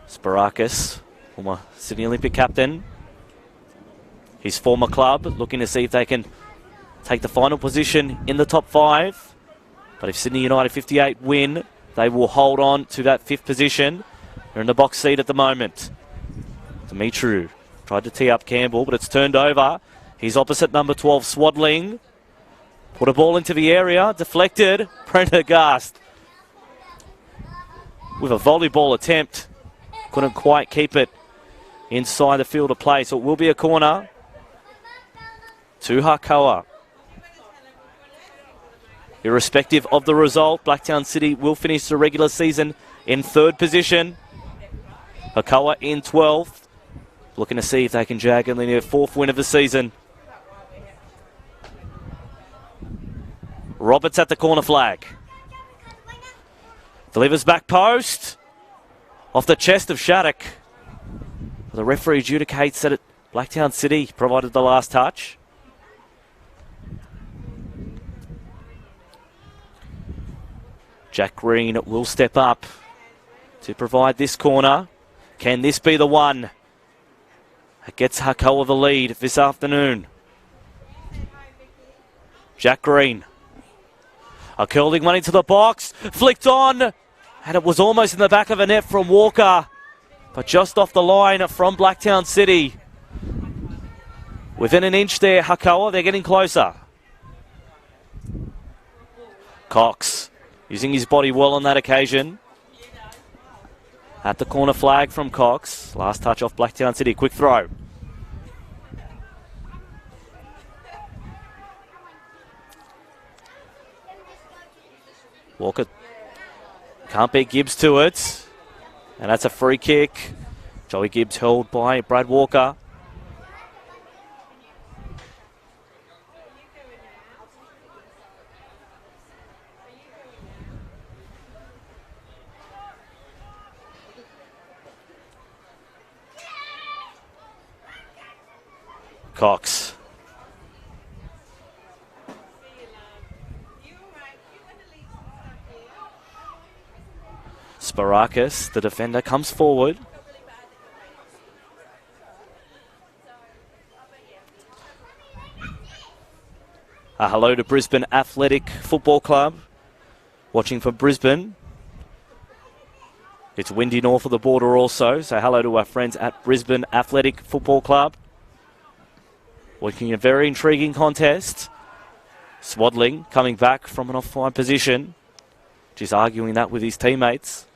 Sparakis, former Sydney Olympic captain. His former club looking to see if they can take the final position in the top 5. But if Sydney United 58 win, they will hold on to that 5th position. They're in the box seat at the moment. Dimitru tried to tee up Campbell, but it's turned over. He's opposite number 12, Swaddling. Put a ball into the area, deflected. Prendergast with a volleyball attempt. Couldn't quite keep it inside the field of play, so it will be a corner to Hakoah. Irrespective of the result, Blacktown City will finish the regular season in 3rd position. Hakoah in 12th. Looking to see if they can jag in their 4th win of the season. Roberts at the corner flag. Delivers back post. Off the chest of Shattuck. The referee adjudicates that Blacktown City provided the last touch. Jack Green will step up to provide this corner. Can this be the one that gets Hakoah the lead this afternoon? Jack Green. A curling one into the box. Flicked on. And it was almost in the back of a net from Walker. But just off the line from Blacktown City. Within an inch there, Hakoah. They're getting closer. Cox. Using his body well on that occasion. At the corner flag from Cox. Last touch off Blacktown City. Quick throw. Walker can't beat Gibbs to it. And that's a free kick. Joey Gibbs held by Brad Walker. Cox. Sparakis, the defender, comes forward. A hello to Brisbane Athletic Football Club. Watching from Brisbane. It's windy north of the border also, so hello to our friends at Brisbane Athletic Football Club. Watching a very intriguing contest. Swaddling coming back from an offside position. Just arguing that with his teammates.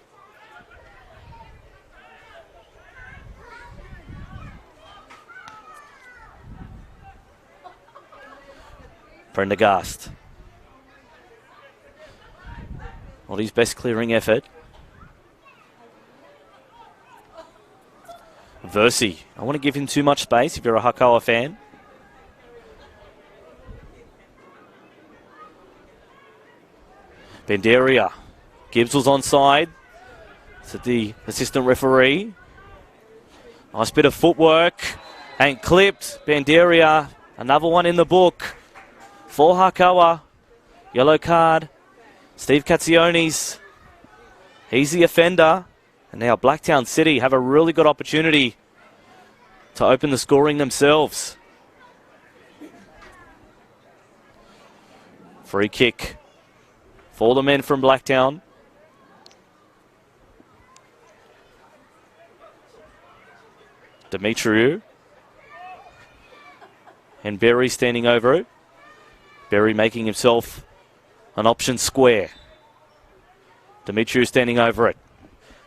Prendergast. Not his best clearing effort. Versi. I want to give him too much space if you're a Hakoah fan. Benderia. Gibbs was onside. To the assistant referee. Nice bit of footwork. And clipped. Benderia. Another one in the book for Hakoah. Yellow card. Steve Katzionis. He's the offender. And now Blacktown City have a really good opportunity to open the scoring themselves. Free kick for the men from Blacktown. Demetriou. And Berry standing over it. Berry making himself an option square. Demetriou standing over it.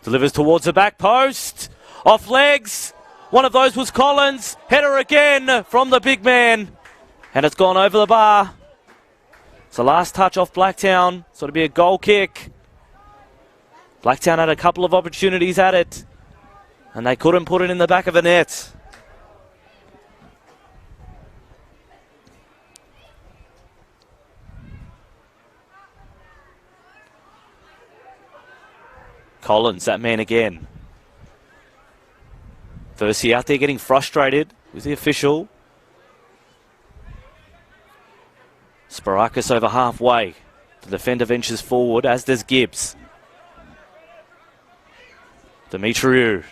Delivers towards the back post. Off legs. One of those was Collins. Header again from the big man. And it's gone over the bar. It's the last touch off Blacktown. So it'll be a goal kick. Blacktown had a couple of opportunities at it. And they couldn't put it in the back of the net. Collins, that man again. Versi out there getting frustrated with the official. Sparakis over halfway. The defender ventures forward, as does Gibbs. Demetriou.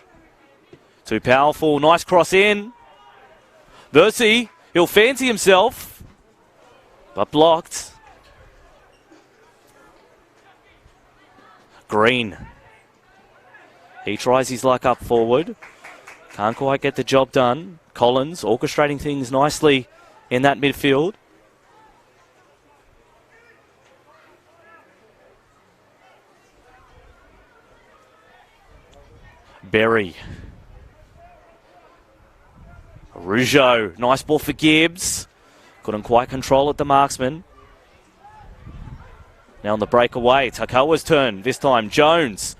Too powerful. Nice cross in. Versi, he'll fancy himself. But blocked. Green. He tries his luck up forward. Can't quite get the job done. Collins orchestrating things nicely in that midfield. Berry. Rougeau. Nice ball for Gibbs. Couldn't quite control it, the marksman. Now on the breakaway. It's Hakoah's turn. This time Jones.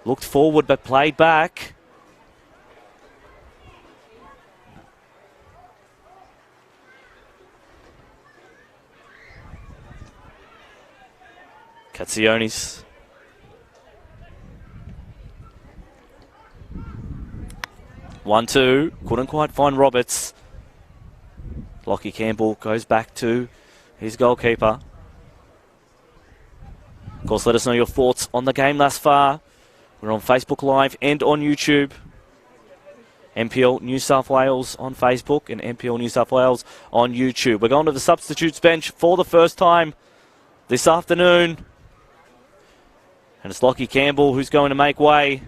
Looked forward but played back. Katzionis. One-two. Couldn't quite find Roberts. Lockie Campbell goes back to his goalkeeper. Of course, let us know your thoughts on the game thus far. We're on Facebook Live and on YouTube. NPL New South Wales on Facebook and NPL New South Wales on YouTube. We're going to the substitutes bench for the first time this afternoon. And it's Lockie Campbell who's going to make way.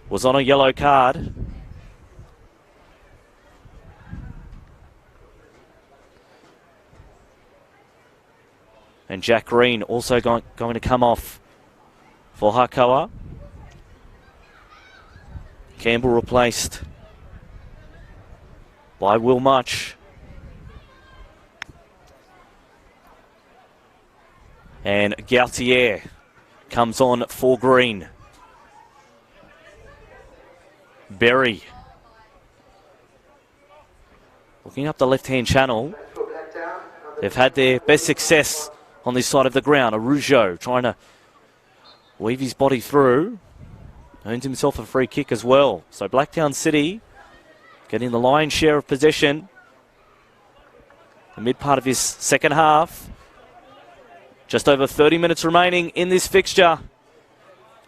Was on a yellow card. And Jack Green also going to come off for Hakoah. Campbell replaced by Will Much. And Gautier comes on for Green. Berry. Looking up the left-hand channel. They've had their best success on this side of the ground. Rougeau trying to weave his body through. Earns himself a free kick as well. So Blacktown City getting the lion's share of possession. The mid part of his second half. Just over 30 minutes remaining in this fixture.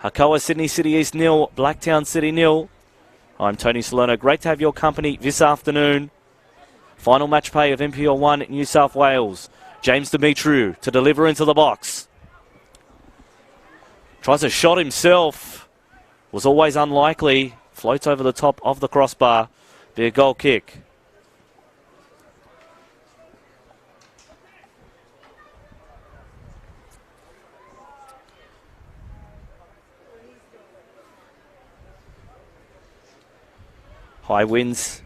Hakoah Sydney City East 0, Blacktown City 0. I'm Tony Salerno. Great to have your company this afternoon. Final match play of NPL 1 New South Wales. James Demetriou to deliver into the box. Tries a shot himself. Was always unlikely. Floats over the top of the crossbar. Be a goal kick. High winds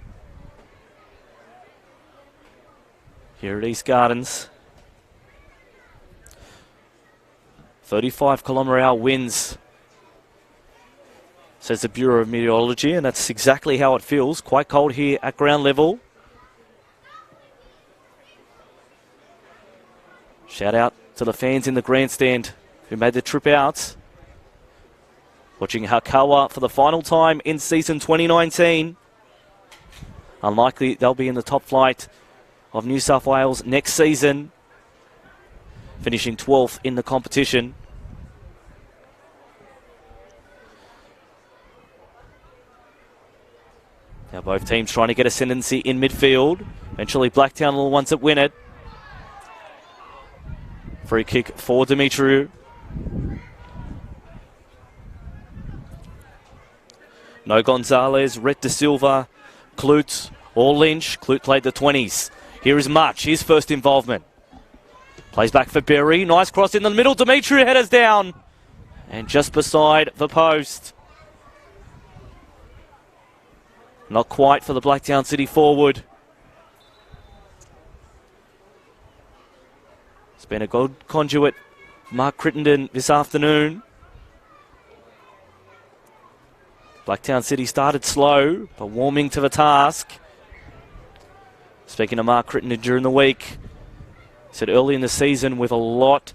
here at East Gardens. 35-kilometre-hour winds, says the Bureau of Meteorology, and that's exactly how it feels. Quite cold here at ground level. Shout out to the fans in the grandstand who made the trip out. Watching Hakoah for the final time in season 2019. Unlikely they'll be in the top flight of New South Wales next season, finishing 12th in the competition. Now both teams trying to get ascendancy in midfield. Eventually Blacktown are the ones that win it. Free kick for Demetriou. No Gonzalez, Rhett De Silva, Clute or Lynch. Clute played the 20s. Here is Much, his first involvement. Plays back for Berry. Nice cross in the middle. Demetriou headers down. And just beside the post. Not quite for the Blacktown City forward. It's been a good conduit, Mark Crittenden, this afternoon. Blacktown City started slow, but warming to the task. Speaking to Mark Crittenden during the week, he said early in the season with a lot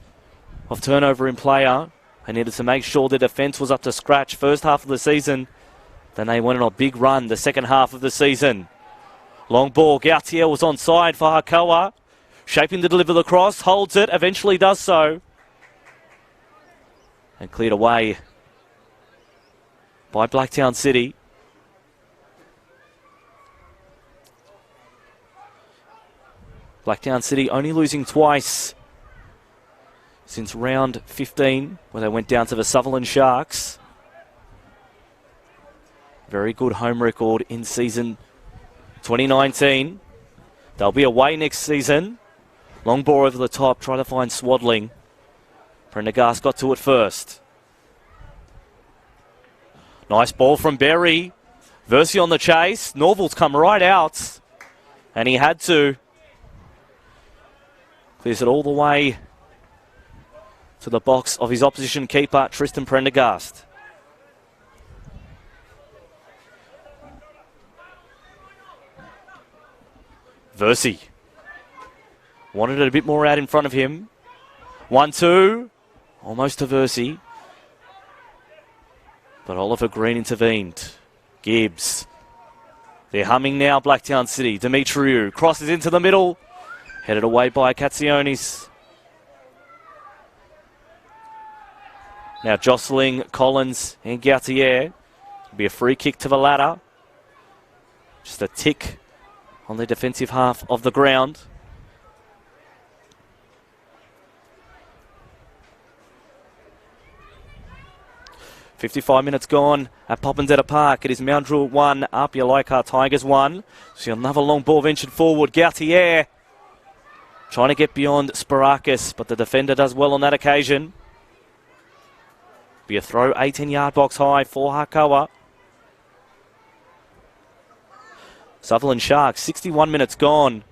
of turnover in player, they needed to make sure the defence was up to scratch first half of the season. Then they went on a big run the second half of the season. Long ball, Gautier was onside for Hakoah. Shaping to deliver the cross, holds it, eventually does so. And cleared away by Blacktown City. Blacktown City only losing twice since round 15, where they went down to the Sutherland Sharks. Very good home record in season 2019. They'll be away next season. Long ball over the top, try to find Swaddling. Prendergast got to it first. Nice ball from Berry. Versi on the chase. Norval's come right out. And he had to. Clears it all the way to the box of his opposition keeper, Tristan Prendergast. Versi. Wanted it a bit more out in front of him. 1-2. Almost to Versi. But Oliver Green intervened. Gibbs. They're humming now, Blacktown City. Demetriou crosses into the middle. Headed away by Katsionis. Now jostling Collins and Gautier. It'll be a free kick to the ladder. Just a tick on the defensive half of the ground. .55 minutes gone at Poppensetta Park. It is Mount Druitt 1, Apia Leichhardt Tigers 1. See another long ball ventured forward. Gautier trying to get beyond Sparakis, but the defender does well on that occasion. Be a throw 18-yard box high for Hakoah. Sutherland Sharks, 61 minutes gone.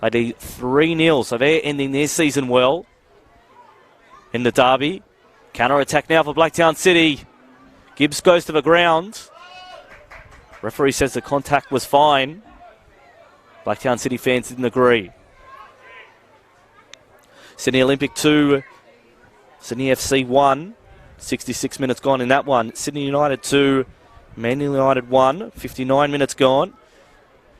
They lead 3-0, so they're ending their season well in the derby. Counter-attack now for Blacktown City. Gibbs goes to the ground. Referee says the contact was fine. Blacktown City fans didn't agree. Sydney Olympic 2, Sydney FC 1. 66 minutes gone in that one. Sydney United 2, Manly United 1. 59 minutes gone.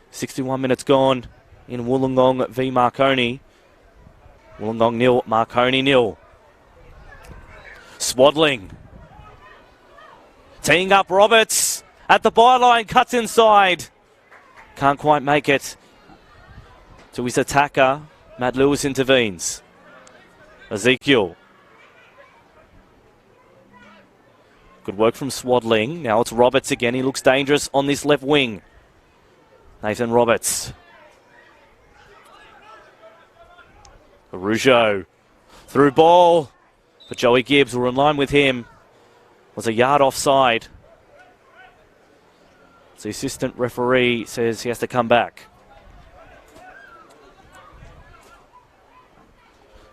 61 minutes gone in Wollongong v Marconi. Wollongong 0, Marconi 0. Swaddling. Teeing up Roberts at the byline, cuts inside. Can't quite make it to his attacker. Matt Lewis intervenes. Ezekiel. Good work from Swaddling. Now it's Roberts again. He looks dangerous on this left wing. Nathan Roberts. Rougeau. Through ball for Joey Gibbs. We're in line with him. Was a yard offside. The assistant referee says he has to come back.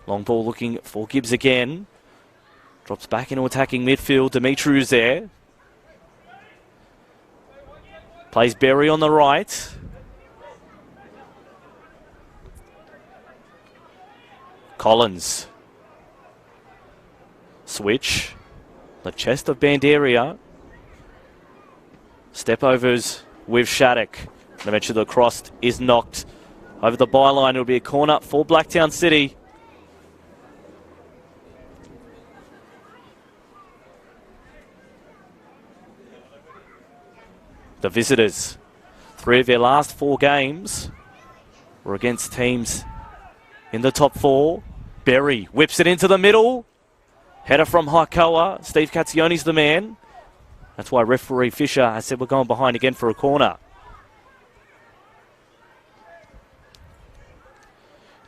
Long ball looking for Gibbs again. Drops back into attacking midfield. Demetriou's there. Plays Berry on the right. Collins. Switch. The chest of Banderia. Step overs with Shattuck. And eventually the cross is knocked over the byline. It'll be a corner for Blacktown City. The visitors, 3 of their last 4 games were against teams in the top 4. Berry whips it into the middle. Header from Hakoah. Steve Cazzione's the man. That's why referee Fisher has said we're going behind again for a corner.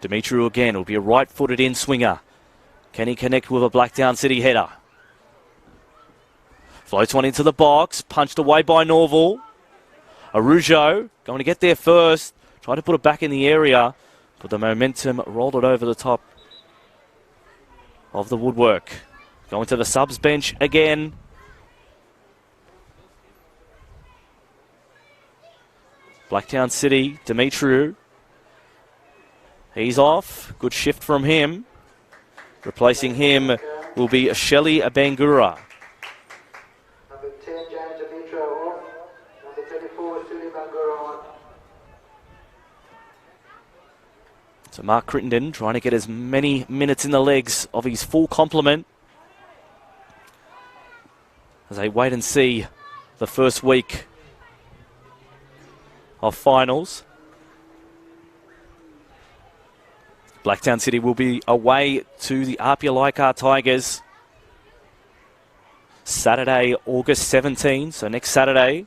Dimitru again will be a right-footed in-swinger. Can he connect with a Blacktown City header? Floats one into the box, punched away by Norval. Arujo going to get there first. Try to put it back in the area, but the momentum rolled it over the top of the woodwork. Going to the subs bench again. Blacktown City, Dimitru. He's off. Good shift from him. Replacing him will be Shelly Bangura. Number 10, James Dimitru off. Number 34, Suli Bangura on. So Mark Crittenden trying to get as many minutes in the legs of his full complement as they wait and see the first week of finals. Blacktown City will be away to the Apia Laikar Tigers Saturday, August 17, so next Saturday.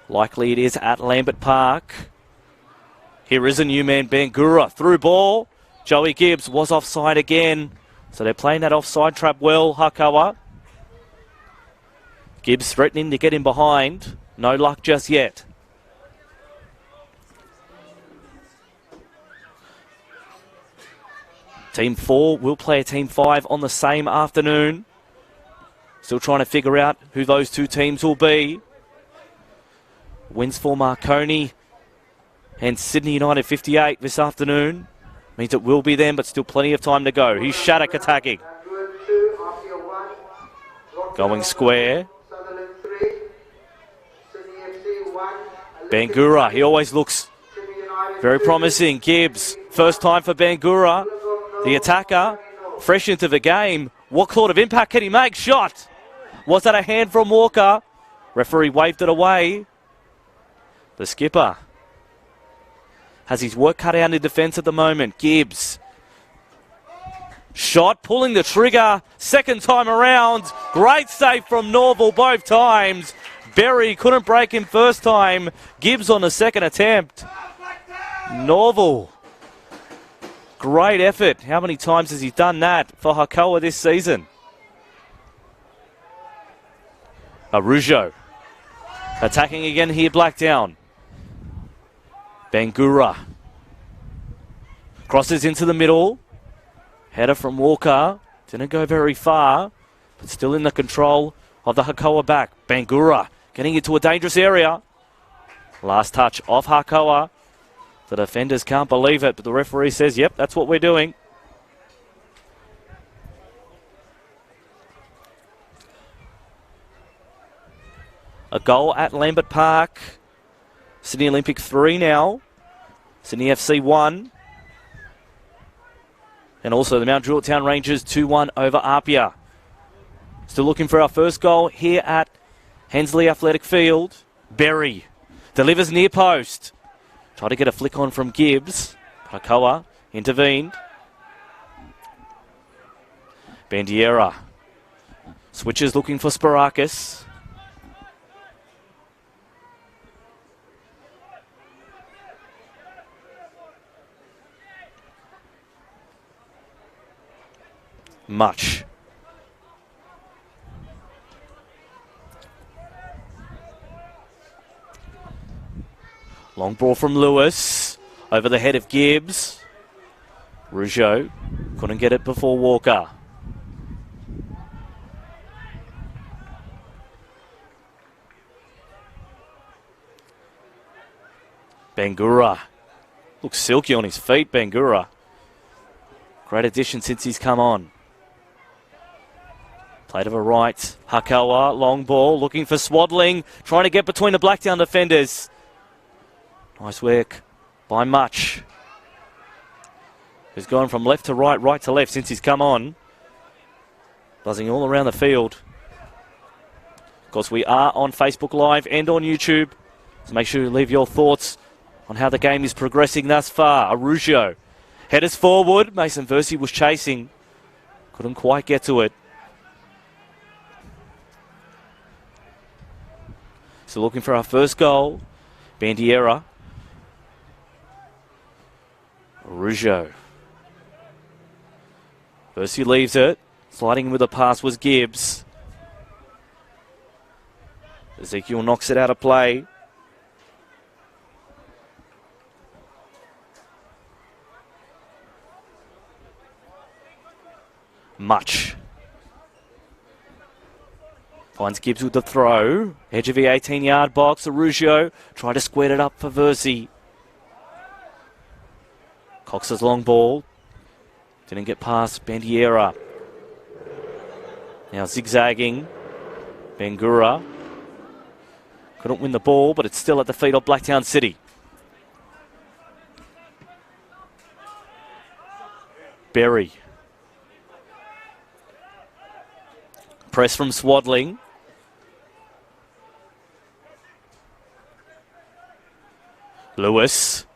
Likely it is at Lambert Park. Here is a new man, Bangura, through ball. Joey Gibbs was offside again, so they're playing that offside trap well, Hakoah. Gibbs threatening to get him behind. No luck just yet. Team 4 will play a Team 5 on the same afternoon. Still trying to figure out who those 2 teams will be. Wins for Marconi and Sydney United 58 this afternoon. Means it will be them, but still plenty of time to go. He's Shattuck attacking. Going square. Bangura, he always looks very promising. Gibbs, first time for Bangura. The attacker, fresh into the game. What sort of impact can he make? Shot. Was that a hand from Walker? Referee waved it away. The skipper has his work cut out in defence at the moment. Gibbs. Shot, pulling the trigger. Second time around. Great save from Norval both times. Berry couldn't break him first time. Gibbs on the second attempt. Norval. Great effort. How many times has he done that for Hakoah this season? Arujo. Attacking again here, Blacktown. Bangura. Crosses into the middle. Header from Walker. Didn't go very far, but still in the control of the Hakoah back. Bangura getting into a dangerous area. Last touch off Hakoah. The defenders can't believe it, but the referee says, yep, that's what we're doing. A goal at Lambert Park. Sydney Olympic 3 now. Sydney FC 1. And also the Mount Druitt Town Rangers 2-1 over Apia. Still looking for our first goal here at Hensley Athletic Field. Berry delivers near post. Try to get a flick on from Gibbs. Hakoah intervened. Bandiera. Switches looking for Sparakis. Much. Long ball from Lewis. Over the head of Gibbs. Rougeau couldn't get it before Walker. Bangura Looks silky on his feet, Bangura. Great addition since he's come on. Play to the right. Hakoah, long ball, looking for Swaddling. Trying to get between the Blacktown defenders. Nice work by Much. He's gone from left to right, right to left since he's come on. Buzzing all around the field. Of course, we are on Facebook Live and on YouTube. So make sure you leave your thoughts on how the game is progressing thus far. Arugio headers forward. Mason Versey was chasing. Couldn't quite get to it. So looking for our first goal. Bandiera. Arugio. Versey leaves it. Sliding with a pass was Gibbs. Ezekiel knocks it out of play. Much. Finds Gibbs with the throw. Edge of the 18-yard box. Arugio tried to square it up for Versey. Cox's long ball. Didn't get past Bandiera. Now zigzagging. Bangura. Couldn't win the ball, but it's still at the feet of Blacktown City. Berry. Press from Swaddling. Lewis.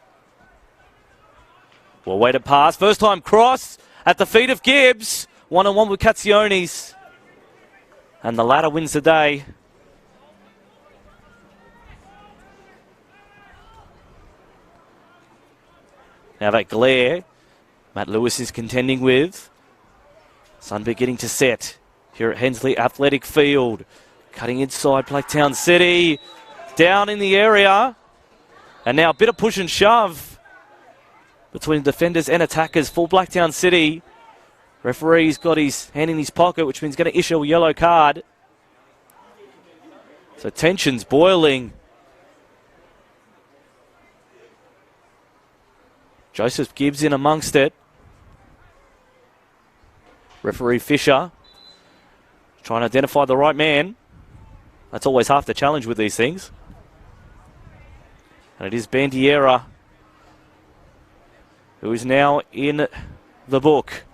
Well, way to pass. First time cross at the feet of Gibbs. 1-on-1 with Katsionis. And the latter wins the day. Now that glare, Matt Lewis is contending with. Sunbeam getting to set here at Hensley Athletic Field. Cutting inside Blacktown City. Down in the area. And now a bit of push and shove between defenders and attackers for Blacktown City. Referee's got his hand in his pocket, which means he's going to issue a yellow card. So tension's boiling. Joseph Gibbs in amongst it. Referee Fisher trying to identify the right man. That's always half the challenge with these things. And it is Bandiera who is now in the book.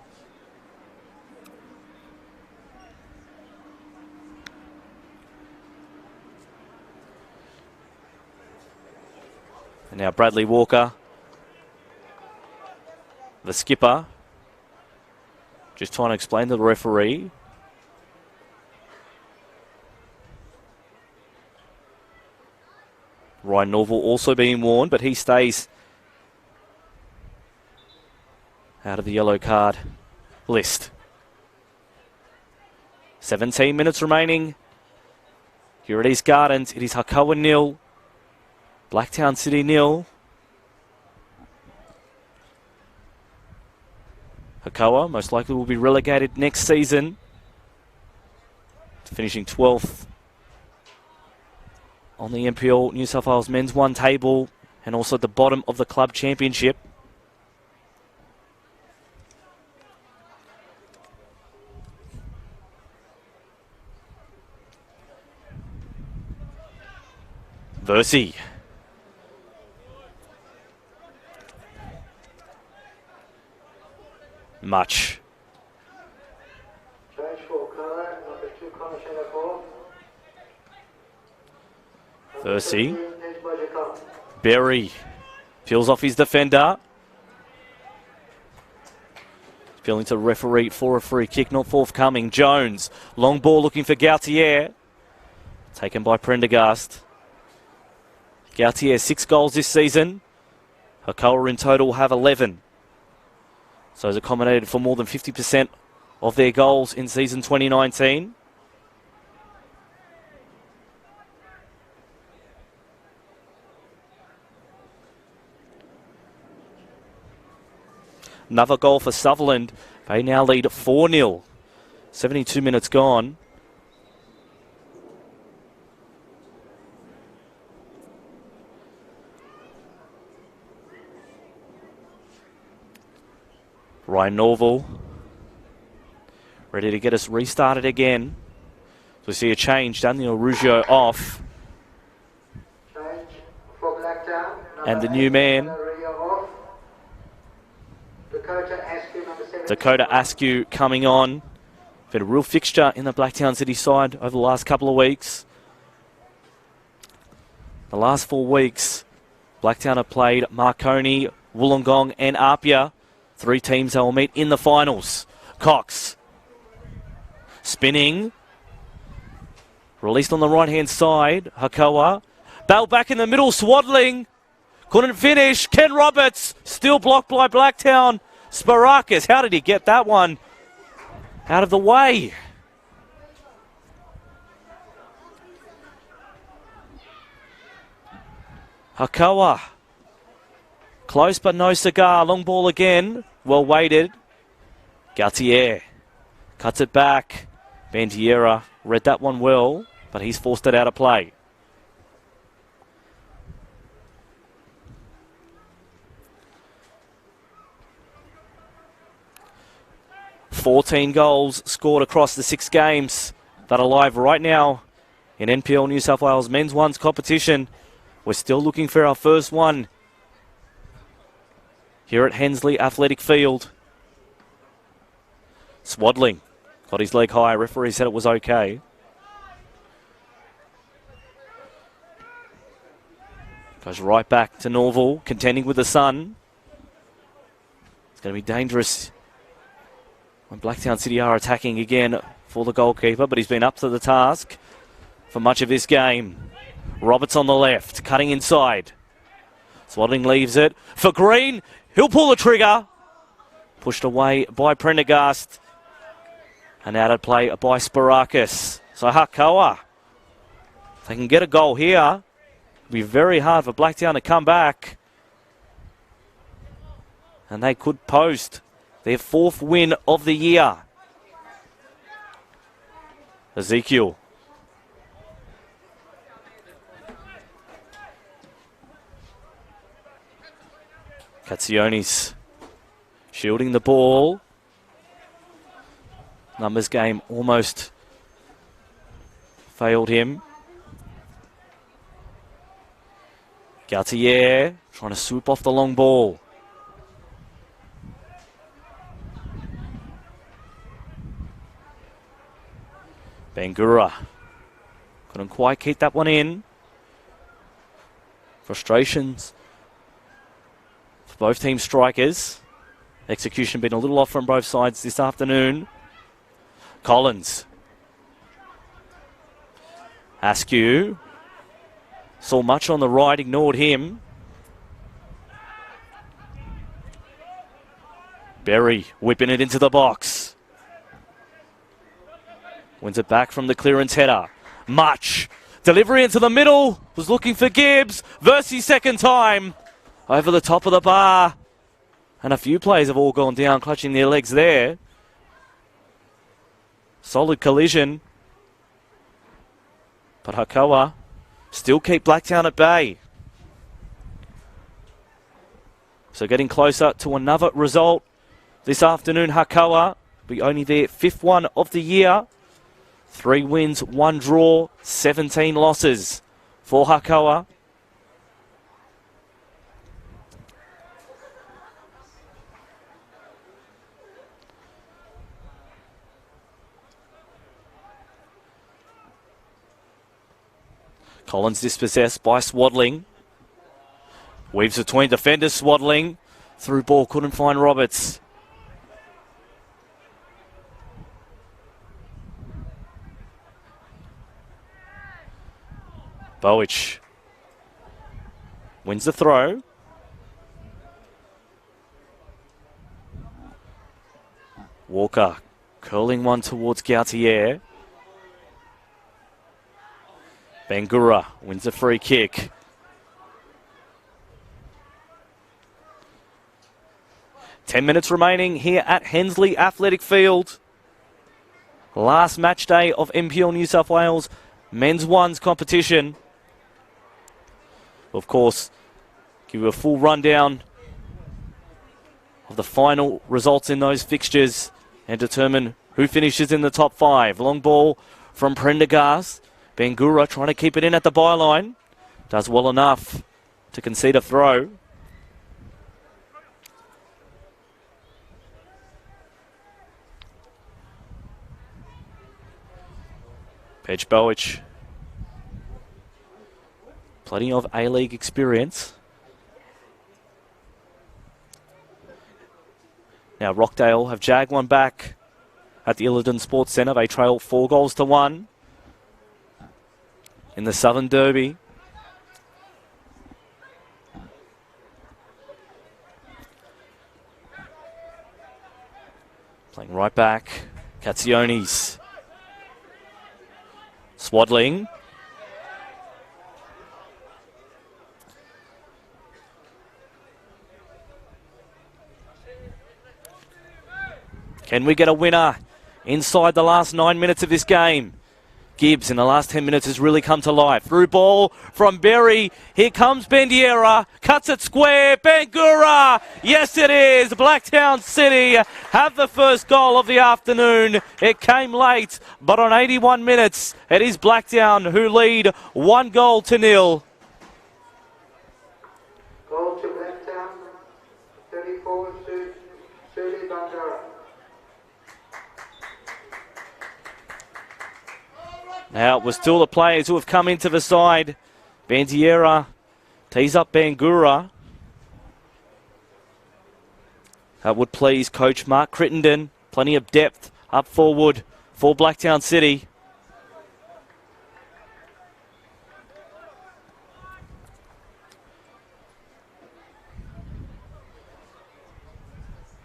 And now Bradley Walker, the skipper, just trying to explain to the referee. Ryan Norval also being warned, but he stays out of the yellow card list. 17 minutes remaining. Here at East Gardens, it is Hakoah 0, Blacktown City 0. Hakoah most likely will be relegated next season, finishing 12th on the NPL New South Wales Men's 1 table and also the bottom of the club championship. Versey. Much. Change for Connor, number 2 Connor Shenapore. Versey. Berry peels off his defender. Appealing to the referee for a free kick, not forthcoming. Jones, long ball looking for Gautier. Taken by Prendergast. Gautier 6 goals this season. Hakoah in total have 11. So has accommodated for more than 50% of their goals in season 2019. Another goal for Sutherland. They now lead 4-0. 72 minutes gone. Ryan Norval ready to get us restarted again. So we see a change. Daniel Ruggiero off. Change for Blacktown. And the new man, Off. Dakota Askew, number 7. Dakota Askew, coming on. Been a real fixture in the Blacktown City side over the last couple of weeks. The last 4 weeks, Blacktown have played Marconi, Wollongong and Apia. 3 teams that will meet in the finals. Cox spinning. Released on the right-hand side. Hakoah. Bell back in the middle, Swaddling. Couldn't finish. Ken Roberts still blocked by Blacktown. Sparakis, how did he get that one out of the way? Hakoah. Close but no cigar. Long ball again. Well weighted. Gautier cuts it back. Bandiera read that one well, but he's forced it out of play. $14 goals scored across the 6 games that are live right now in NPL New South Wales Men's Ones competition. We're still looking for our first one here at Hensley Athletic Field. Swaddling got his leg high. Referee said it was okay. Goes right back to Norval, contending with the sun. It's going to be dangerous when Blacktown City are attacking again for the goalkeeper, but he's been up to the task for much of this game. Roberts on the left, cutting inside. Swaddling leaves it for Green. He'll pull the trigger. Pushed away by Prendergast. And out of play by Sparakis. So Hakoah, if they can get a goal here, it'll be very hard for Blacktown to come back. And they could post their 4th win of the year. Ezekiel. Katsionis shielding the ball. Numbers game almost failed him. Gautier trying to swoop off the long ball. Bangura couldn't quite keep that one in. Frustrations for both team strikers. Execution been a little off from both sides this afternoon. Collins. Askew. Saw much on the right, ignored him. Berry whipping it into the box. Wins it back from the clearance header. Much. Delivery into the middle. Was looking for Gibbs. Versi second time. Over the top of the bar. And a few players have all gone down, clutching their legs there. Solid collision. But Hakoah still keep Blacktown at bay. So getting closer to another result this afternoon. Hakoah be only their 5th one of the year. 3 wins, 1 draw, 17 losses for Hakoah. Collins dispossessed by Swaddling. Weaves between defenders. Swaddling. Through ball, couldn't find Roberts. Bowich wins the throw. Walker curling one towards Gautier. Bangura wins a free kick. Ten minutes remaining here at Hensley Athletic Field. Last match day of NPL New South Wales Men's Ones competition. Of course, give you a full rundown of the final results in those fixtures and determine who finishes in the top 5. Long ball from Prendergast. Bangura trying to keep it in at the byline. Does well enough to concede a throw. Pej Bowych. Plenty of A-League experience. Now Rockdale have jagged one back at the Illidan Sports Centre. They trail 4-1 in the Southern Derby. Playing right back. Katsionis. Swaddling. Can we get a winner inside the last 9 minutes of this game? Gibbs in the last 10 minutes has really come to life. Through ball from Berry. Here comes Bendiera. Cuts it square. Bangura. Yes, it is. Blacktown City have the first goal of the afternoon. It came late, but on 81 minutes, it is Blacktown who lead 1-0. Goal to Blacktown, 34, Suli Bandara. Now it was still the players who have come into the side. Bandiera tees up Bangura. That would please coach Mark Crittenden. Plenty of depth up forward for Blacktown City.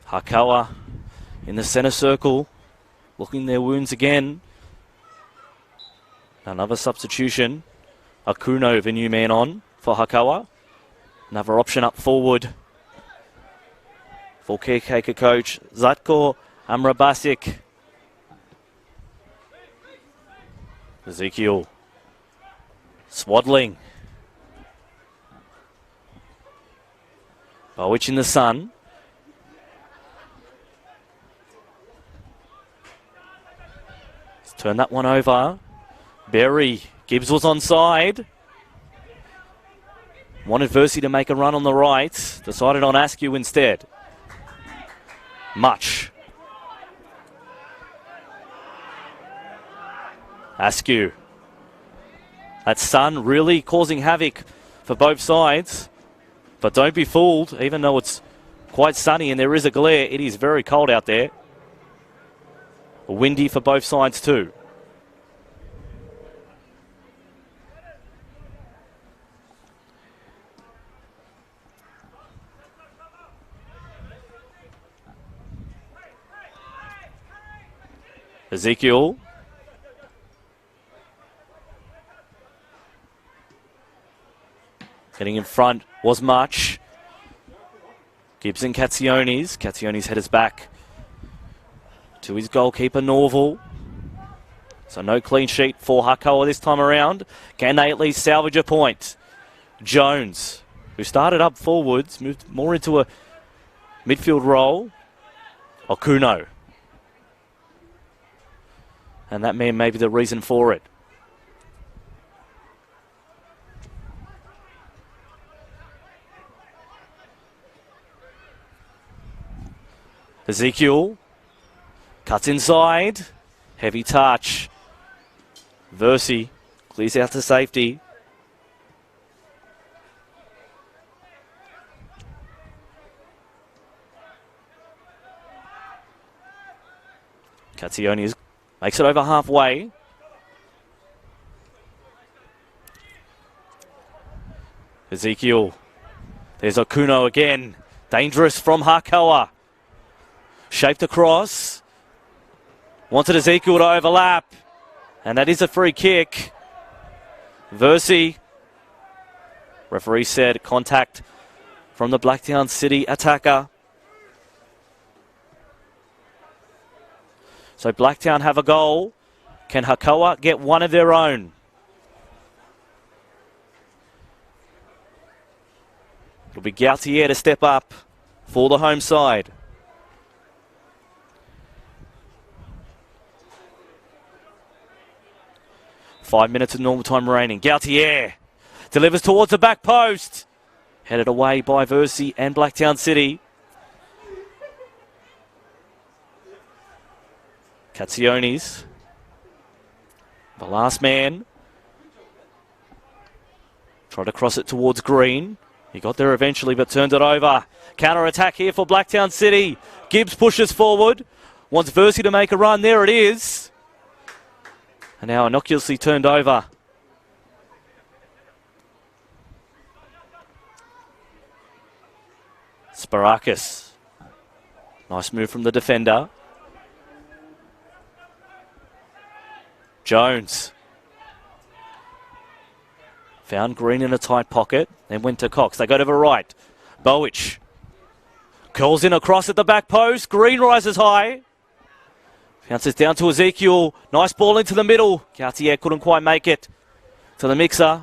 Hakoah in the centre circle, looking their wounds again. Another substitution. Akuno, the new man on for Hakoah. Another option up forward for caretaker coach Zatko Amrabasic. Ezekiel Swaddling. Bowych in the sun. Let's turn that one over. Berry. Gibbs was onside. Wanted Versey to make a run on the right. Decided on Askew instead. Much. Askew. That sun really causing havoc for both sides. But don't be fooled, even though it's quite sunny and there is a glare, it is very cold out there. Windy for both sides too. Ezekiel. Getting in front was Much. Gibson Katsionis. Katsionis headers back to his goalkeeper Norval. So no clean sheet for Hakoah this time around. Can they at least salvage a point? Jones, who started up forwards, moved more into a midfield role. Okuno. And that may be the reason for it. Ezekiel cuts inside. Heavy touch. Versey clears out to safety. Katsionis makes it over halfway. Ezekiel. There's Okuno again. Dangerous from Hakoah. Shaped across. Wanted Ezekiel to overlap. And that is a free kick. Versey. Referee said contact from the Blacktown City attacker. So Blacktown have a goal. Can Hakoah get one of their own? It'll be Gautier to step up for the home side. Five minutes of normal time remaining. Gaultier delivers towards the back post. Headed away by Versi and Blacktown City. Katsionis, the last man. Tried to cross it towards Green. He got there eventually but turned it over. Counter-attack here for Blacktown City. Gibbs pushes forward. Wants Versi to make a run. There it is. And now innocuously turned over. Sparakis. Nice move from the defender. Jones. Found Green in a tight pocket. Then went to Cox. They go to the right. Bowich. Curls in across at the back post. Green rises high. Bounces down to Ezekiel. Nice ball into the middle. Gaultier couldn't quite make it to the mixer.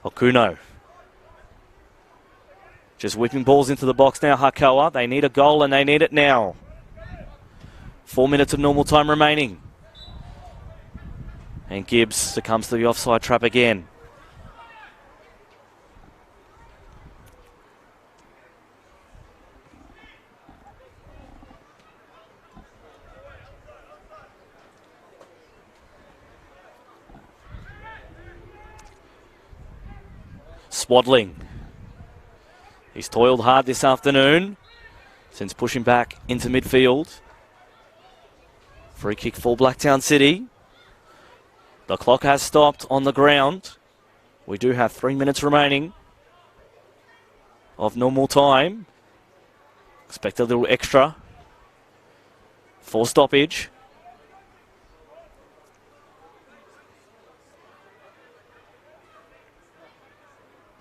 Okuno. Just whipping balls into the box now, Hakoah. They need a goal and they need it now. 4 minutes of normal time remaining. And Gibbs succumbs to the offside trap again. Swaddling. He's toiled hard this afternoon since pushing back into midfield. Free kick for Blacktown City. The clock has stopped on the ground. We do have 3 minutes remaining of normal time. Expect a little extra for stoppage.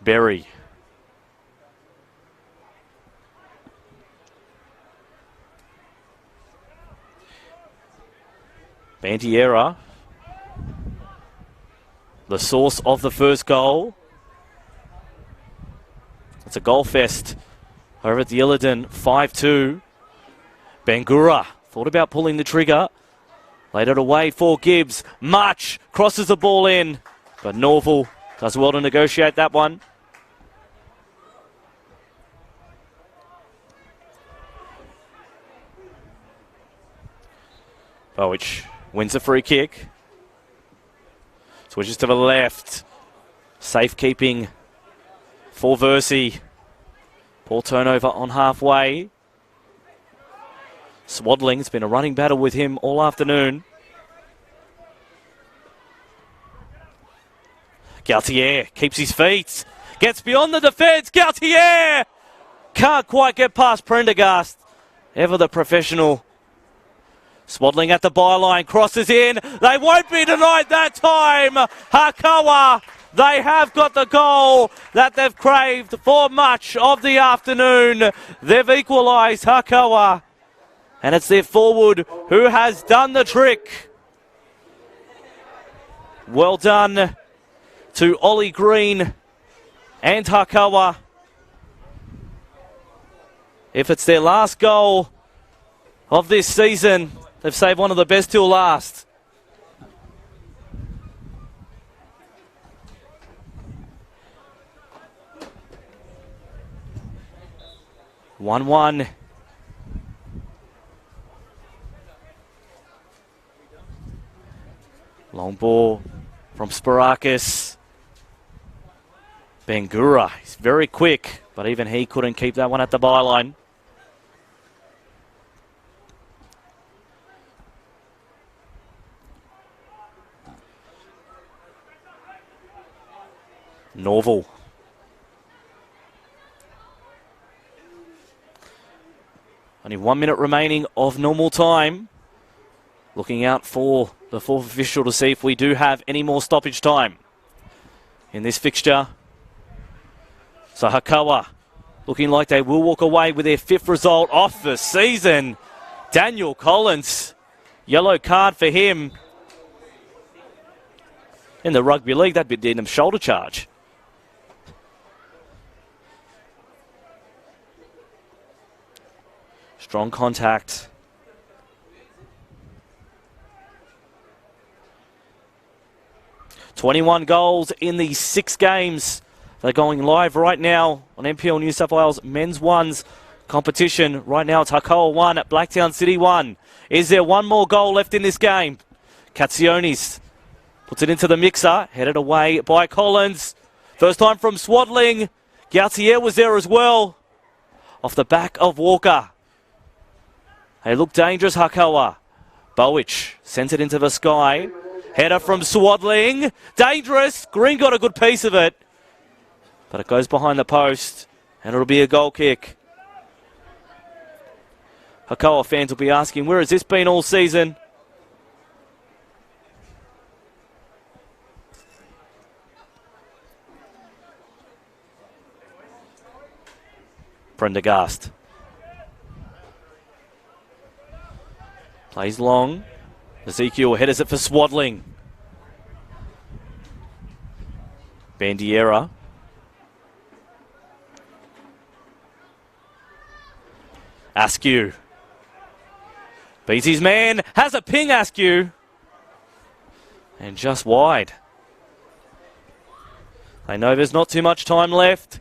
Berry. Bandiera, the source of the first goal. It's a goal fest over at the Illidan, 5-2. Bangura thought about pulling the trigger. Laid it away for Gibbs. Much crosses the ball in, but Norval does well to negotiate that one. Bowich wins a free kick. Switches to the left. Safekeeping for Versi. Poor turnover on halfway. Swaddling, it's been a running battle with him all afternoon. Gaultier keeps his feet. Gets beyond the defence. Gaultier can't quite get past Prendergast. Ever the professional. Swaddling at the byline, crosses in. They won't be denied that time. Hakoah, they have got the goal that they've craved for much of the afternoon. They've equalised, Hakoah. And it's their forward who has done the trick. Well done to Ollie Green and Hakoah. If it's their last goal of this season, they've saved one of the best till last. One. Long ball from Sparakis. Bangura, he's very quick, but even he couldn't keep that one at the byline. Norval. Only 1 minute remaining of normal time. Looking out for the fourth official to see if we do have any more stoppage time in this fixture. So Hakoah looking like they will walk away with their fifth result off the season. Daniel Collins, yellow card for him. In the rugby league, that'd be a shoulder charge. Strong contact. "21 goals in the 6 games. They're going live right now on NPL New South Wales Men's Ones competition. Right now it's Hakoah 1 at Blacktown City 1. Is there one more goal left in this game? Katsionis puts it into the mixer, headed away by Collins. First time from Swadling. Gautier was there as well. Off the back of Walker. They look dangerous, Hakoah. Bowich sends it into the sky. Header from Swadling. Dangerous. Green got a good piece of it. But it goes behind the post. And it'll be a goal kick. Hakoah fans will be asking, where has this been all season? Prendergast. Plays long. Ezekiel headers it for Swadling. Bandiera. Askew. Beats his man. Has a ping, Askew. And just wide. They know there's not too much time left.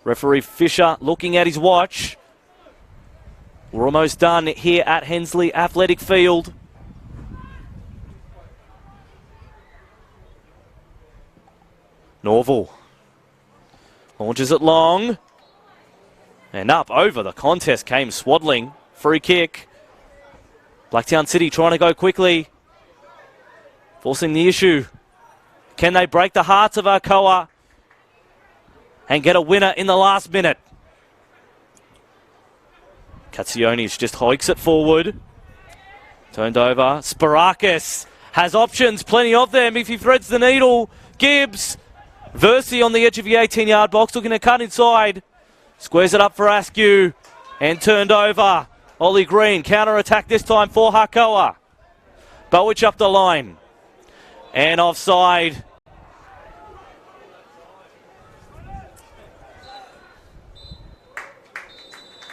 Referee Fisher looking at his watch. We're almost done here at Hensley Athletic Field. Norval launches it long. And up over the contest came Swadling. Free kick. Blacktown City trying to go quickly. Forcing the issue. Can they break the hearts of Hakoah and get a winner in the last minute? Katsionis just hikes it forward. Turned over. Sparakis has options, plenty of them if he threads the needle. Gibbs. Versi on the edge of the 18-yard box, looking to cut inside. Squares it up for Askew. And turned over. Ollie Green, counter-attack this time for Hakoah. Bowich up the line. And offside.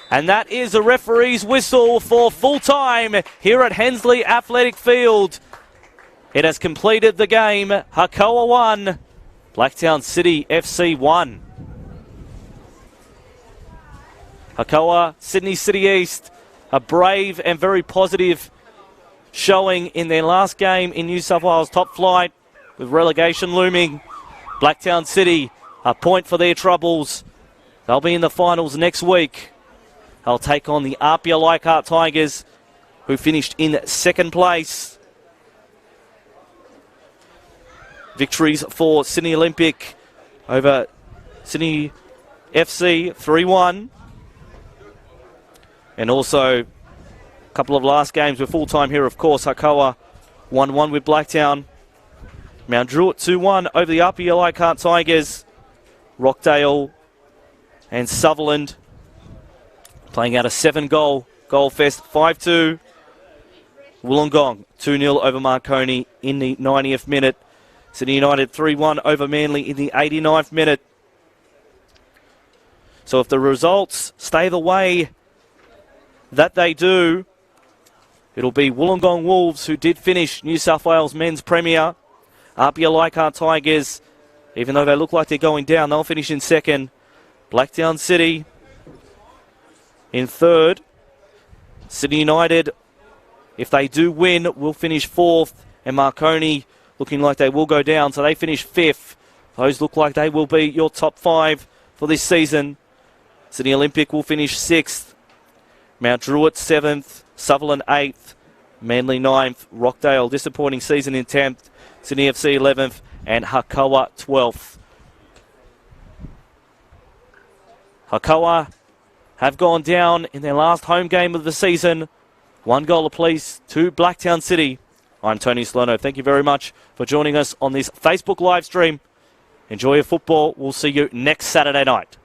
And that is the referee's whistle for full time here at Hensley Athletic Field. It has completed the game. Hakoah 1, Blacktown City FC 1. Hakoah, Sydney City East, a brave and very positive showing in their last game in New South Wales top flight with relegation looming. Blacktown City, a point for their troubles. They'll be in the finals next week. They'll take on the Apia Leichhardt Tigers, who finished in second place. Victories for Sydney Olympic over Sydney FC 3-1. And also a couple of last games were full-time here, of course. Hakoah 1-1 with Blacktown. Mount Druitt 2-1 over the Apia Leichhardt Tigers. Rockdale and Sutherland playing out a 7-goal goal fest. 5-2. Wollongong 2-0 over Marconi in the 90th minute. Sydney United 3-1 over Manly in the 89th minute. So if the results stay the way that they do, it'll be Wollongong Wolves, who did finish New South Wales Men's Premier. Apia Leichhardt Tigers, even though they look like they're going down, they'll finish in second. Blacktown City in third. Sydney United, if they do win, will finish fourth. And Marconi looking like they will go down, so they finish fifth. Those look like they will be your top 5 for this season. Sydney Olympic will finish 6th. Mount Druitt 7th. Sutherland 8th. Manly 9th. Rockdale, disappointing season in 10th. Sydney FC 11th. And Hakoah 12th. Hakoah have gone down in their last home game of the season. 1 goal apiece to Blacktown City. I'm Tony Salerno. Thank you very much for joining us on this Facebook live stream. Enjoy your football. We'll see you next Saturday night.